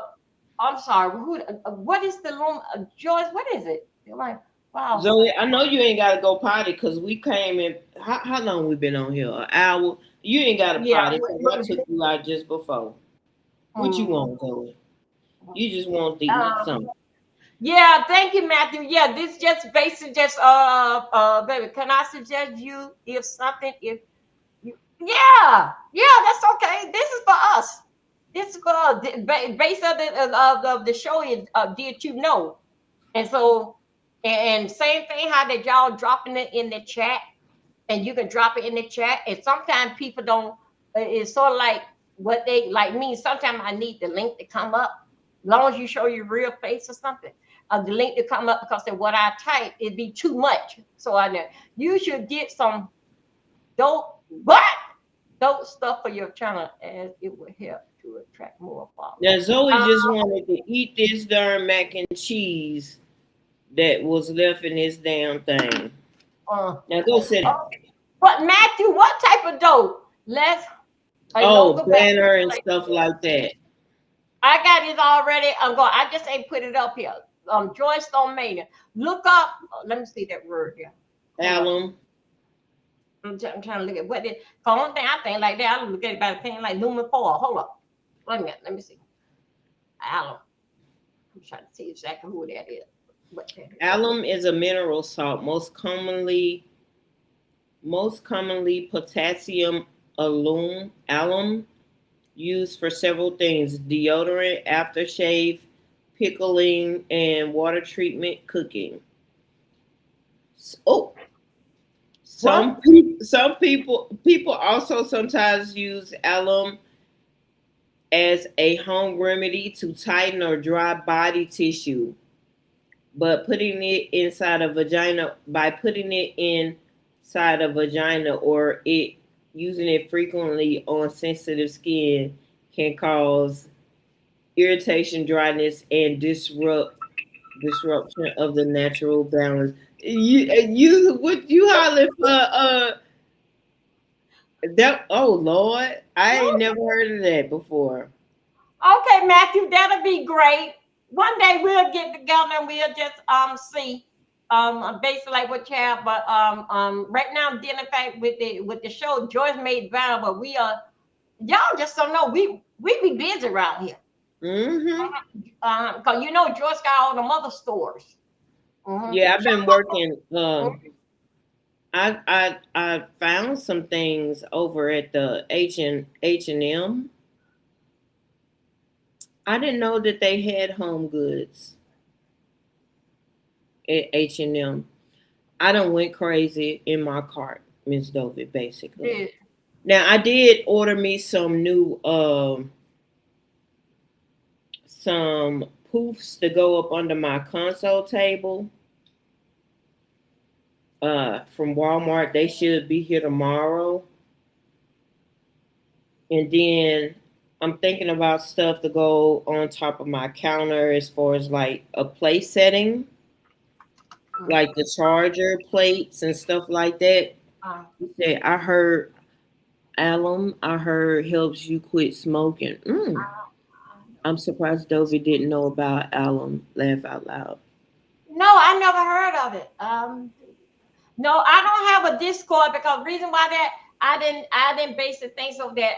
[SPEAKER 1] I'm sorry. What is the room? Joyce, what is it? You're like, wow.
[SPEAKER 2] Zoe, I know you ain't gotta go potty because we came in. How long we been on here? An hour. You ain't got to
[SPEAKER 1] Yeah.
[SPEAKER 2] potty because I took you out just before. What you
[SPEAKER 1] Mm.
[SPEAKER 2] want, Zoe? You just want to eat
[SPEAKER 1] Um,
[SPEAKER 2] something.
[SPEAKER 1] yeah. Thank you, Matthew. Yeah. This just basically just baby. Can I suggest you if something if you yeah that's okay. This is for us. This is for based on the show is did you know? And so and same thing how that y'all dropping it in the chat, and you can drop it in the chat. And sometimes people don't. It's sort of like what they like me. Sometimes I need the link to come up, as long as you show your real face or something. The link to come up because of what I type, it'd be too much. So I know you should get some dope, but dope stuff for your channel, as it will help to attract more followers.
[SPEAKER 2] Now Zoe
[SPEAKER 1] Uh,
[SPEAKER 2] just wanted to eat this darn mac and cheese that was left in this damn thing.
[SPEAKER 1] uh,
[SPEAKER 2] Now go sit down.
[SPEAKER 1] okay. But Matthew, what type of dope? Let's don't
[SPEAKER 2] Oh,
[SPEAKER 1] go back.
[SPEAKER 2] banner and stuff like that.
[SPEAKER 1] I got it already. I'm going. I just ain't put it up here. Joyce Stone Mania. Look up. Let me see that word here. Hold up.
[SPEAKER 2] Alum.
[SPEAKER 1] I'm trying to look at what it. The only thing I think like that. I look at it by the thing like Lumen 4. Hold up. Wait a minute. Let me see. Alum. I'm trying to see exactly who that is. What that is.
[SPEAKER 2] Alum is a mineral salt, most commonly potassium alum, used for several things: deodorant, aftershave, pickling, and water treatment cooking. Oh,
[SPEAKER 1] What?
[SPEAKER 2] some people also sometimes use alum as a home remedy to tighten or dry body tissue, but putting it inside a vagina or it using it frequently on sensitive skin can cause irritation, dryness, and disruption of the natural balance. You what you hollering for? That oh Lord, I ain't never heard of that before.
[SPEAKER 1] Okay, Matthew, that'll be great. One day we'll get together and we'll just see basically like what you have. But right now, dealing fact with the show, Joyce made viral, but we are y'all just don't know we be busy around here.
[SPEAKER 2] Mm-hmm.
[SPEAKER 1] Cause you know Joyce got all the mother stores. Mm-hmm.
[SPEAKER 2] Yeah, I've been working. I found some things over at the H and M. I didn't know that they had home goods at H&M. I done went crazy in my cart. Miss Dovey, basically.
[SPEAKER 1] Yeah.
[SPEAKER 2] Now I did order me some new some poofs to go up under my console table from Walmart. They should be here tomorrow. And then I'm thinking about stuff to go on top of my counter as far as like a place setting, like the charger plates and stuff like that.
[SPEAKER 1] Uh,
[SPEAKER 2] He said, I heard alum, I heard helps you quit smoking. I'm surprised Dovey didn't know about alum. Laugh out loud.
[SPEAKER 1] no, I never heard of it. No, I don't have a Discord because reason why that I didn't base the thing so that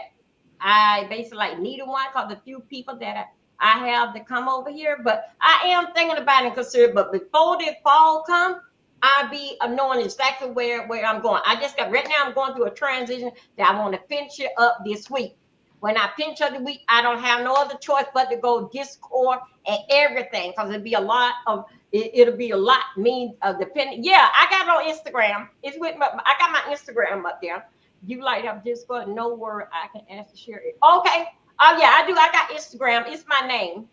[SPEAKER 1] I basically like needed one because the few people that I have to come over here. But I am thinking about it and consider. But before the fall come, I'll be knowing exactly where I'm going. I just got right now. I'm going through a transition that I want to finish it up this week. When I finish up the week, I don't have no other choice but to go Discord and everything because it'll be a lot of it'll be a lot mean depending. Yeah, I got it on Instagram. It's with my I got my Instagram up there. You like have Discord? No word. I can ask to share it. Okay. Oh yeah, I do. I got Instagram. It's my name.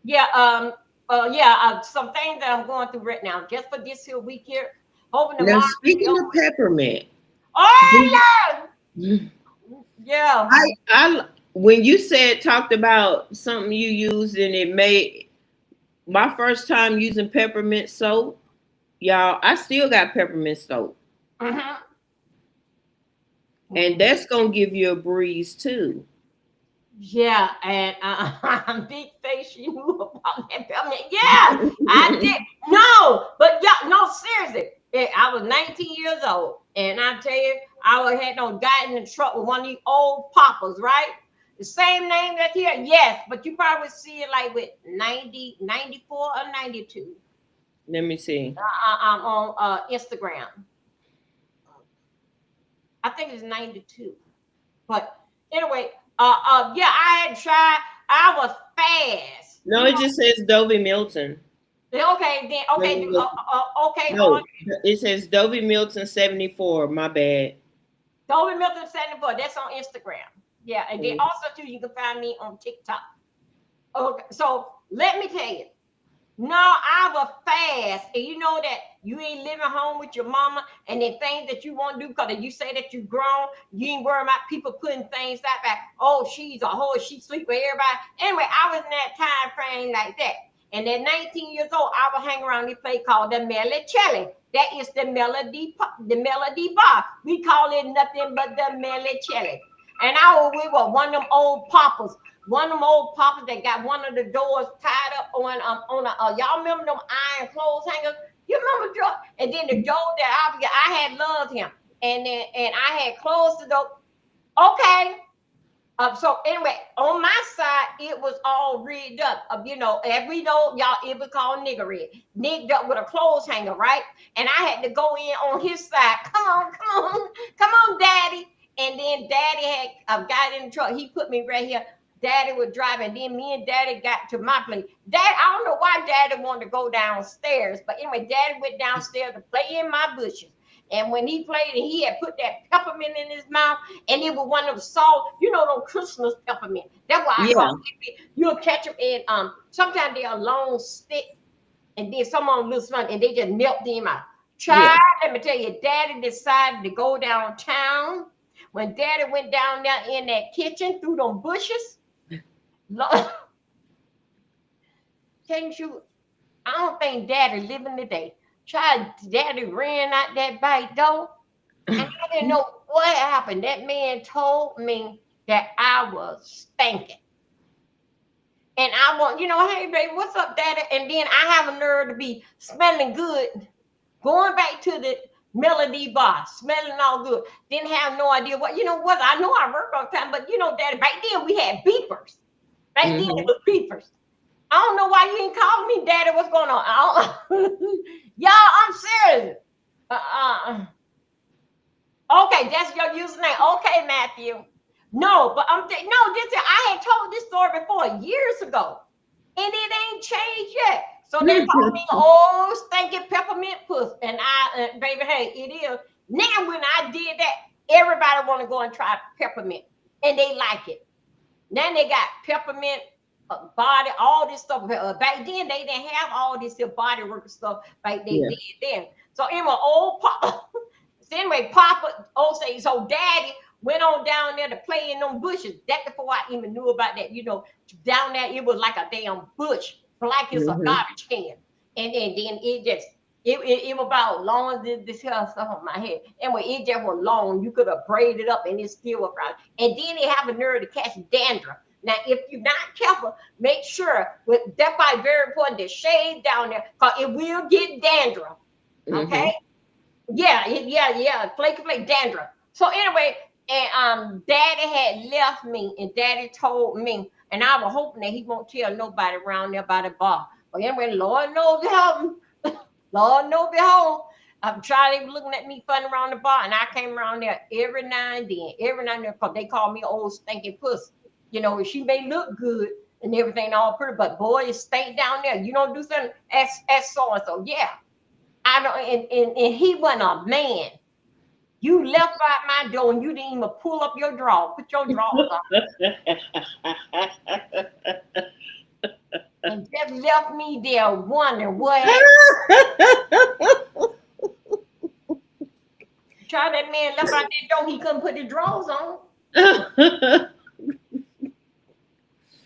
[SPEAKER 1] Yeah. Yeah. Some things that I'm going through right now, just for this here week here. Hoping
[SPEAKER 2] Now,
[SPEAKER 1] tomorrow will be
[SPEAKER 2] speaking of
[SPEAKER 1] over.
[SPEAKER 2] peppermint,
[SPEAKER 1] Oh yeah. Yeah.
[SPEAKER 2] I when you said talked about something you used and it made my first time using peppermint soap, y'all, I still got peppermint soap.
[SPEAKER 1] Mm-hmm.
[SPEAKER 2] And that's gonna give you a breeze too.
[SPEAKER 1] Yeah, and Big Face, you knew about that peppermint. Yeah, I did. No, but yeah, no, seriously. I was 19 years old, and I tell you, had no got in the truck with one of these old poppers, right? The same name that's here, yes, but you probably see it like with 90, 94 or 92.
[SPEAKER 2] Let me see.
[SPEAKER 1] I'm on Instagram. I think it's 92. But anyway, yeah, I had tried. I was fast.
[SPEAKER 2] No, it just says Dovey Milton.
[SPEAKER 1] Okay, then okay, okay.
[SPEAKER 2] No, it says Dovey Milton 74. My bad.
[SPEAKER 1] Dolby Milton 74. That's on Instagram. Yeah, and then also too, you can find me on TikTok. Okay, so let me tell you. No, I was fast, and you know that you ain't living home with your mama, and the things that you want to do because you say that you grown, you ain't worrying about people putting things like that. Oh, she's a whore, she sleep with everybody. Anyway, I was in that time frame like that. And at 19 years old, I was hanging around this place called the Melody. That is the melody bar. We call it nothing but the Melody. And we were one of them old poppers. One of them old poppers that got one of the doors tied up on a y'all remember them iron clothes hangers? You remember Joe? And then the door that I had loved him. And I had closed the door. Okay. So anyway, on my side, it was all rigged up. You know, every door, y'all, it was called niggery. Nigged up with a clothes hanger, right? And I had to go in on his side. Come on, daddy. And then daddy had got in the truck. He put me right here. Daddy was driving. Then me and daddy got to my place. Dad, I don't know why daddy wanted to go downstairs. But anyway, daddy went downstairs to play in my bushes. And when he played it, he had put that peppermint in his mouth, and it was one of them salt, you know, those Christmas peppermint. That's why I call it. You'll catch them in sometimes they're a long stick, and then some of them little small, and they just melt them out. Child, let me tell you, daddy decided to go downtown. When daddy went down there in that kitchen through them bushes, Lord, can't you? I don't think daddy living today. Child, daddy ran out that back door, and I didn't know what happened. That man told me that I was stinking. And I want, hey, baby, what's up, daddy? And then I have a nerve to be smelling good, going back to the Melody bar, smelling all good. Didn't have no idea what, what. I know I worked all the time, but, daddy, back then we had beepers. Back then it was beepers. I don't know why you ain't calling me, daddy. What's going on? Y'all, I'm serious. Okay, that's your username. Okay, Matthew. No, but I had told this story before years ago, and it ain't changed yet. So they call me old stinking peppermint puss, and baby, hey, it is. Now when I did that, everybody want to go and try peppermint, and they like it. Now they got peppermint body, all this stuff. Back then they didn't have all this body work stuff like they
[SPEAKER 2] Yeah.
[SPEAKER 1] did then. So anyway, old Papa. So anyway, Papa, say so. Daddy went on down there to play in them bushes. That before I even knew about that. Down there it was like a damn bush, black as a
[SPEAKER 2] Mm-hmm.
[SPEAKER 1] garbage can, and then it just. It was about long as this here stuff on my head. Anyway, it just was long. You could have braided it up and it still was right. And then they have a nerve to catch dandruff. Now, if you're not careful, make sure that's why it's very important to shave down there because it will get dandruff. Okay?
[SPEAKER 2] Mm-hmm.
[SPEAKER 1] Yeah, flaky dandruff. So anyway, and Daddy had left me, and Daddy told me, and I was hoping that he won't tell nobody around there by the bar. But anyway, Lord knows behold, Lord knows behold, I'm trying to looking at me funny around the bar, and I came around there every now and then, because they call me old stinking pussy. She may look good and everything all pretty, but boy, it stink down there. You don't do something as so and so. Yeah. I don't, and he wasn't a man. You left out my door and you didn't even pull up your drawer, put your drawers on, and just left me there wondering what. Try that man left out that door, he couldn't put the drawers on.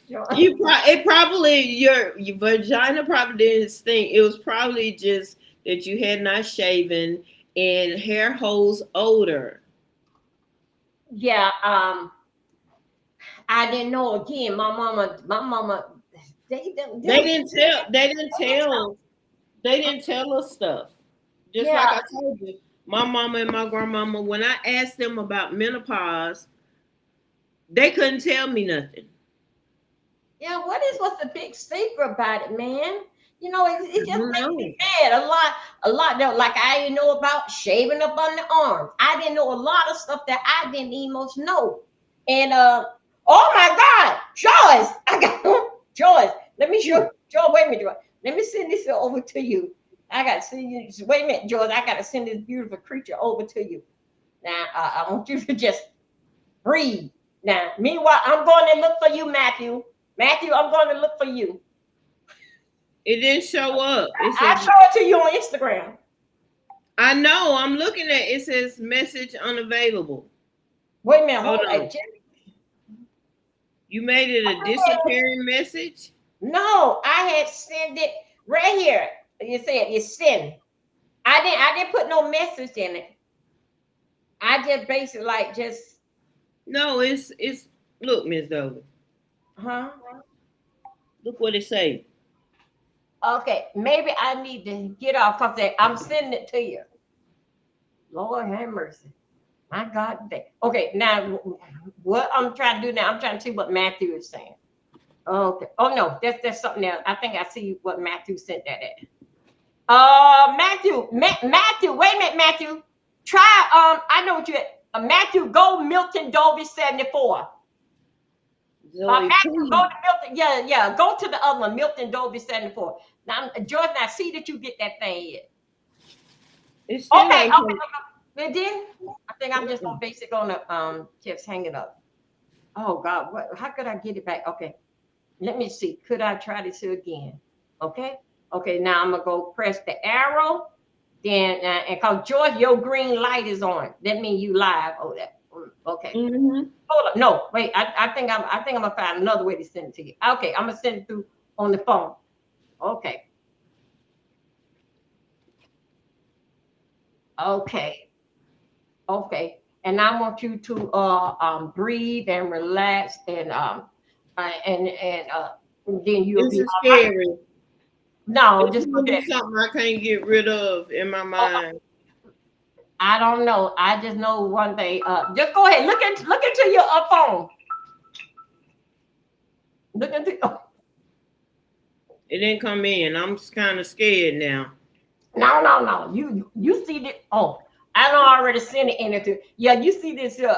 [SPEAKER 2] It probably your vagina probably didn't stink. It was probably just that you had not shaven and hair holds odor.
[SPEAKER 1] Yeah, I didn't know. Again, my mama, they
[SPEAKER 2] They didn't tell. They didn't tell us stuff. Just
[SPEAKER 1] yeah,
[SPEAKER 2] like I told you, my mama and my grandmama. When I asked them about menopause, they couldn't tell me nothing.
[SPEAKER 1] yeah. What's the big secret about it, man? It just makes
[SPEAKER 2] No.
[SPEAKER 1] me mad. A lot. Like I didn't know about shaving up on the arms. I didn't know a lot of stuff that I didn't even most know. And oh my God, Joyce, I got Joyce. Let me show Joyce. Wait a minute, Joyce. Let me send this over to you. I got to send you. Wait a minute, Joyce. I got to send this beautiful creature over to you. Now I want you to just breathe. Now, meanwhile, I'm going to look for you, Matthew. Matthew, I'm going to look for you.
[SPEAKER 2] It didn't show up. It
[SPEAKER 1] I
[SPEAKER 2] says,
[SPEAKER 1] show it to you on Instagram.
[SPEAKER 2] I know. I'm looking at it. It says message unavailable.
[SPEAKER 1] Wait a minute,
[SPEAKER 2] Hold
[SPEAKER 1] hold
[SPEAKER 2] on.
[SPEAKER 1] on.
[SPEAKER 2] You made it a disappearing message?
[SPEAKER 1] No, I had sent it right here. You said it's sent. I didn't put no message in it. I just basically just
[SPEAKER 2] No, it's look, Miss Dover.
[SPEAKER 1] huh?
[SPEAKER 2] Look what it say.
[SPEAKER 1] Okay, maybe I need to get off because I'm sending it to you. Lord have mercy. My God. Okay, now what I'm trying to do now, I'm trying to see what Matthew is saying. Okay. Oh no, that's something else. I think I see what Matthew sent that at. Matthew, wait a minute, Matthew. Try I know what you Matthew, go Milton Dovey 74.
[SPEAKER 2] Zoe,
[SPEAKER 1] Matthew, go
[SPEAKER 2] please.
[SPEAKER 1] to Milton. Yeah. Go to the other one, Milton Dovey 74. Now, Jordan, I see that you get that thing yet.
[SPEAKER 2] It still
[SPEAKER 1] Okay.
[SPEAKER 2] ain't come.
[SPEAKER 1] It did. I think I'm just gonna just hang it up. Oh God, how could I get it back? Okay, let me see. Could I try this again? Okay. Okay, now I'm gonna go press the arrow. Then and cause George, your green light is on. That means you live. Oh, that okay.
[SPEAKER 2] Mm-hmm.
[SPEAKER 1] Hold up. No, wait. I think I'm gonna find another way to send it to you. Okay, I'm gonna send it through on the phone. Okay. Okay. Okay. And I want you to breathe and relax and then you'll
[SPEAKER 2] This
[SPEAKER 1] be
[SPEAKER 2] is
[SPEAKER 1] all right.
[SPEAKER 2] scary.
[SPEAKER 1] No,
[SPEAKER 2] This is
[SPEAKER 1] just
[SPEAKER 2] gonna
[SPEAKER 1] look
[SPEAKER 2] be
[SPEAKER 1] at.
[SPEAKER 2] something I can't get rid of in my
[SPEAKER 1] Oh,
[SPEAKER 2] mind.
[SPEAKER 1] I don't know. I just know one thing. Just go ahead. Look into your phone. Look into.
[SPEAKER 2] It didn't come in. I'm kind of scared now.
[SPEAKER 1] No. You see this? Oh, I don't already send it in it. Yeah, you see this here.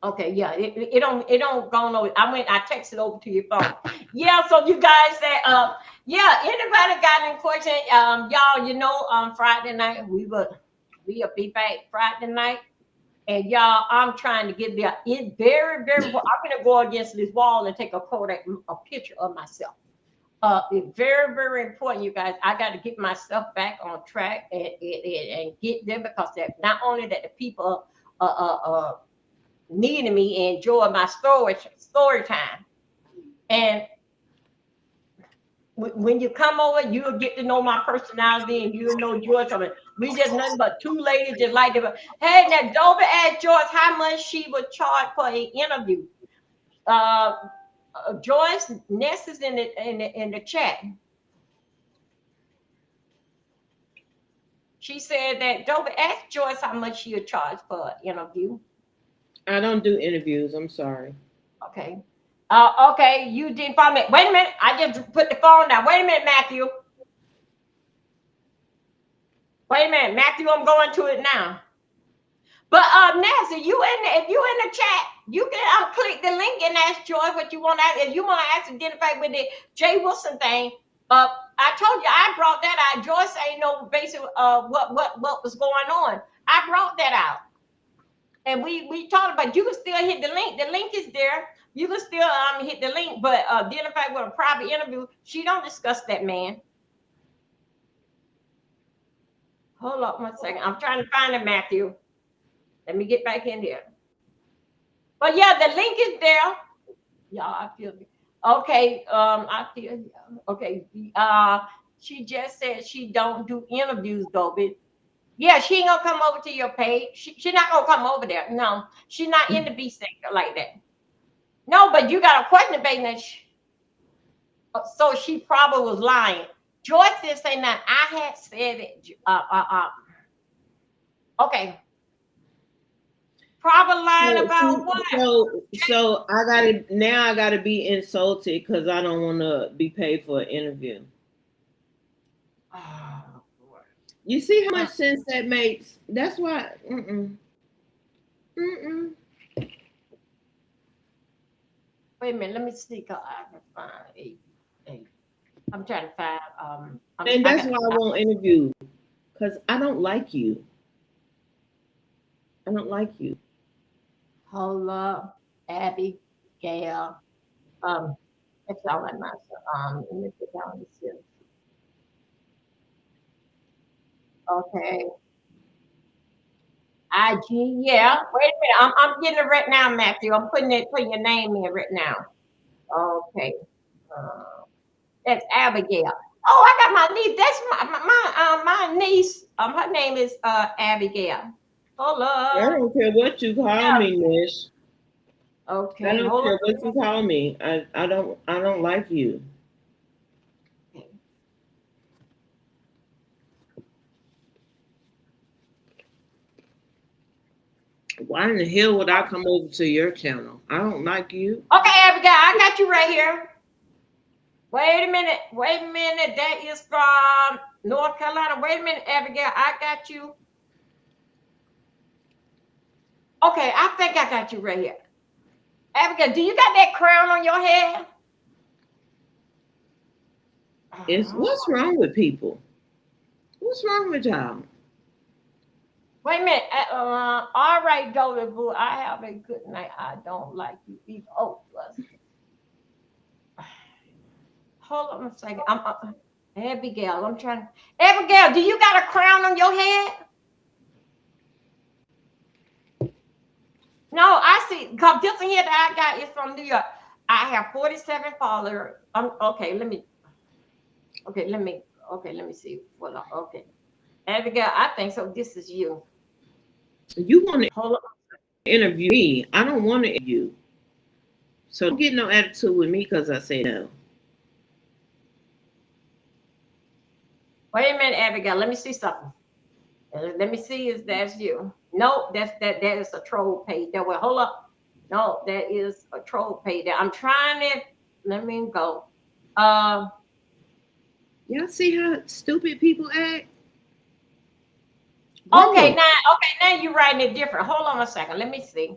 [SPEAKER 1] Okay, yeah, it don't go no. I texted over to your phone. Yeah, so you guys said Yeah, anybody got any question? Y'all, Friday night we'll be back Friday night. And y'all, I'm trying to get there. It's very, very. I'm gonna go against this wall and take a picture of myself. It's very, very important, you guys. I got to get myself back on track and get there because that not only that the people needing me and enjoy my story time, and when you come over, you'll get to know my personality and you'll know Joyce. I mean, we just nothing but two ladies just like it. Hey, now Dover asked Joyce how much she would charge for an interview. Uh, Joyce Ness is in the chat. She said that Dover asked Joyce how much she would charge for an interview.
[SPEAKER 2] I don't do interviews. I'm sorry.
[SPEAKER 1] Okay. Okay, you didn't follow me. Wait a minute. I just put the phone down. Wait a minute, Matthew. Wait a minute, Matthew. I'm going to it now. But Nancy, if you in the chat, you can click the link and ask Joyce what you want to ask. If you want to ask identify with the Jay Wilson thing, I told you I brought that out. Joyce ain't no basic what was going on. I brought that out. And we talked about you can still hit the link. The link is there. You can still hit the link, but identify with a private interview. She don't discuss that man. Hold up 1 second. I'm trying to find it, Matthew. Let me get back in there. But yeah, the link is there. Y'all, I feel okay. I feel okay. She just said she don't do interviews though, but yeah, she ain't gonna come over to your page. She not gonna come over there. No, she's not in the B sector like that. No, but you got a question, baby. So she probably was lying. Joyce didn't say nothing. I had said it. Okay. Probably lying about what?
[SPEAKER 2] So I gotta be insulted because I don't want to be paid for an interview.
[SPEAKER 1] Oh,
[SPEAKER 2] you see how much sense that makes? That's why.
[SPEAKER 1] Wait a minute, let me see. I can find a. I'm trying to find.
[SPEAKER 2] And that's why I won't interview, because I don't like you. I don't like you.
[SPEAKER 1] Hold up, Abby, Gail. That's all I myself. Let me put down this here. Okay. IG, yeah. Wait a minute. I'm getting it right now, Matthew. I'm putting your name in right now. Okay. That's Abigail. Oh, I got my niece. That's my niece. Her name is Abigail. Hold
[SPEAKER 2] I
[SPEAKER 1] up.
[SPEAKER 2] don't care what you call me, Miss.
[SPEAKER 1] Okay.
[SPEAKER 2] I don't care what you call me. I don't like you.
[SPEAKER 1] Okay.
[SPEAKER 2] Why in the hell would I come over to your channel? I don't like you.
[SPEAKER 1] Okay, Abigail, I got you right here. Wait a minute. That is from North Carolina. Wait a minute, Abigail. I got you. Okay, I think I got you right here. Abigail, do you got that crown on your head?
[SPEAKER 2] What's wrong with people? What's wrong with y'all?
[SPEAKER 1] Wait a minute. All right, Golden Boo. I have a good night. I don't like you either. Oh, hold on a second. Abigail. I'm trying. Abigail, do you got a crown on your head? No, I see. Because this one here that I got is from New York. I have 47 followers. Okay. Let me see. Okay. Abigail, I think so. This is you.
[SPEAKER 2] You want to
[SPEAKER 1] Hold on.
[SPEAKER 2] interview me? I don't want to interview you. So don't get no attitude with me because I say no.
[SPEAKER 1] Wait a minute, Abigail. Let me see something. Let me see if that's you. No, that is a troll page. That will hold up. No, that is a troll page. I'm trying to let me go.
[SPEAKER 2] Y'all see how stupid people act?
[SPEAKER 1] Okay, now you're writing it different. Hold on a second. Let me see.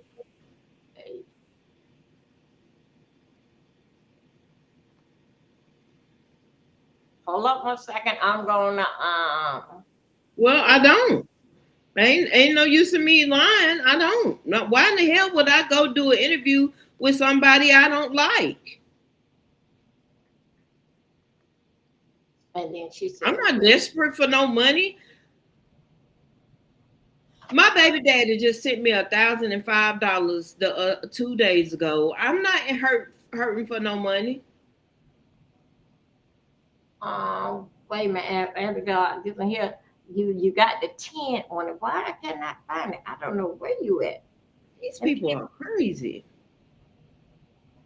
[SPEAKER 1] Hold up 1 second. I'm gonna
[SPEAKER 2] Well, I don't. Ain't no use in me lying. I don't. Why in the hell would I go do an interview with somebody I don't like?
[SPEAKER 1] and then she
[SPEAKER 2] I'm
[SPEAKER 1] said,
[SPEAKER 2] not desperate for no money. My baby daddy just sent me $1,005 the 2 days ago. I'm not hurting for no money.
[SPEAKER 1] wait a minute, Abigail, listen here. You got the 10 on it. Why I cannot find it? I don't know where you at.
[SPEAKER 2] These people are crazy.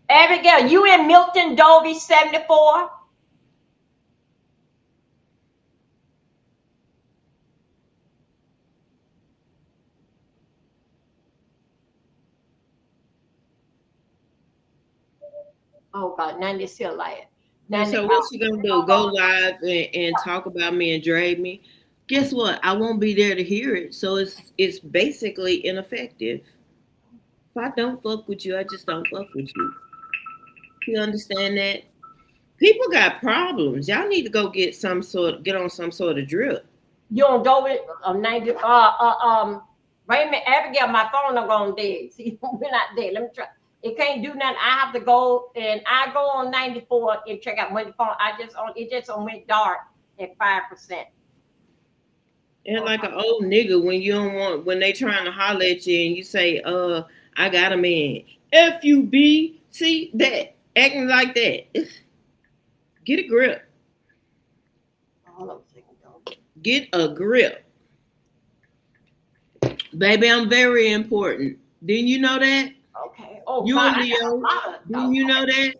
[SPEAKER 1] Abigail, you in Milton Dovey 74? Oh God, 90 still like
[SPEAKER 2] And
[SPEAKER 1] 90.
[SPEAKER 2] so what you gonna do? Go live and talk about me and drag me? Guess what? I won't be there to hear it. So it's basically ineffective. If I don't fuck with you, I just don't fuck with you. You understand that? People got problems. Y'all need to go get on some sort of drip.
[SPEAKER 1] You on Dovey 90 wait a minute, Abigail, my phone not going dead. See, we're not dead. Let me try. It can't do nothing. I have to go and I go on 94 and check out when the phone. It just went dark at 5%.
[SPEAKER 2] And like an old nigga when they trying to holler at you and you say, I got a man. FUB. See that. Acting like that. Get a grip.
[SPEAKER 1] Hold on a second.
[SPEAKER 2] Get a grip. Baby, I'm very important. Didn't you know that?
[SPEAKER 1] Okay. Oh,
[SPEAKER 2] You
[SPEAKER 1] God,
[SPEAKER 2] a Leo. Didn't you know that?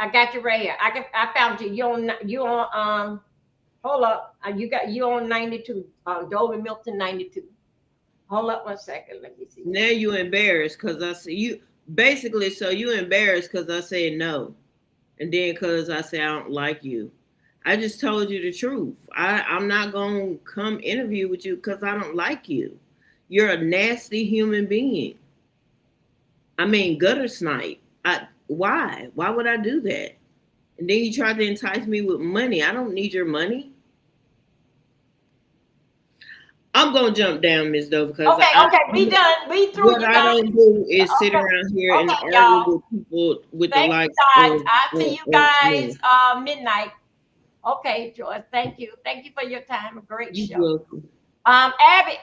[SPEAKER 1] I got you right here. I found you. You on hold up. You on 92. Dovey Milton 92. Hold up 1 second. Let me see.
[SPEAKER 2] Now you embarrassed because I see you. Basically, so you embarrassed because I said no. And then because I said I don't like you. I just told you the truth. I'm not going to come interview with you because I don't like you. You're a nasty human being. I mean, gutter snipe. Why? Why would I do that? And then you tried to entice me with money. I don't need your money. I'm gonna jump down, Miss Doe, because
[SPEAKER 1] Okay, we done. We through.
[SPEAKER 2] What I don't do is sit
[SPEAKER 1] Okay,
[SPEAKER 2] around here and
[SPEAKER 1] okay,
[SPEAKER 2] argue
[SPEAKER 1] y'all.
[SPEAKER 2] with people with the
[SPEAKER 1] Thank you
[SPEAKER 2] likes
[SPEAKER 1] guys.
[SPEAKER 2] of,
[SPEAKER 1] I'll see you
[SPEAKER 2] of
[SPEAKER 1] guys
[SPEAKER 2] me.
[SPEAKER 1] midnight. Okay, Joyce. Thank you. Thank you for your time. A great
[SPEAKER 2] You
[SPEAKER 1] show.
[SPEAKER 2] welcome.
[SPEAKER 1] Abby,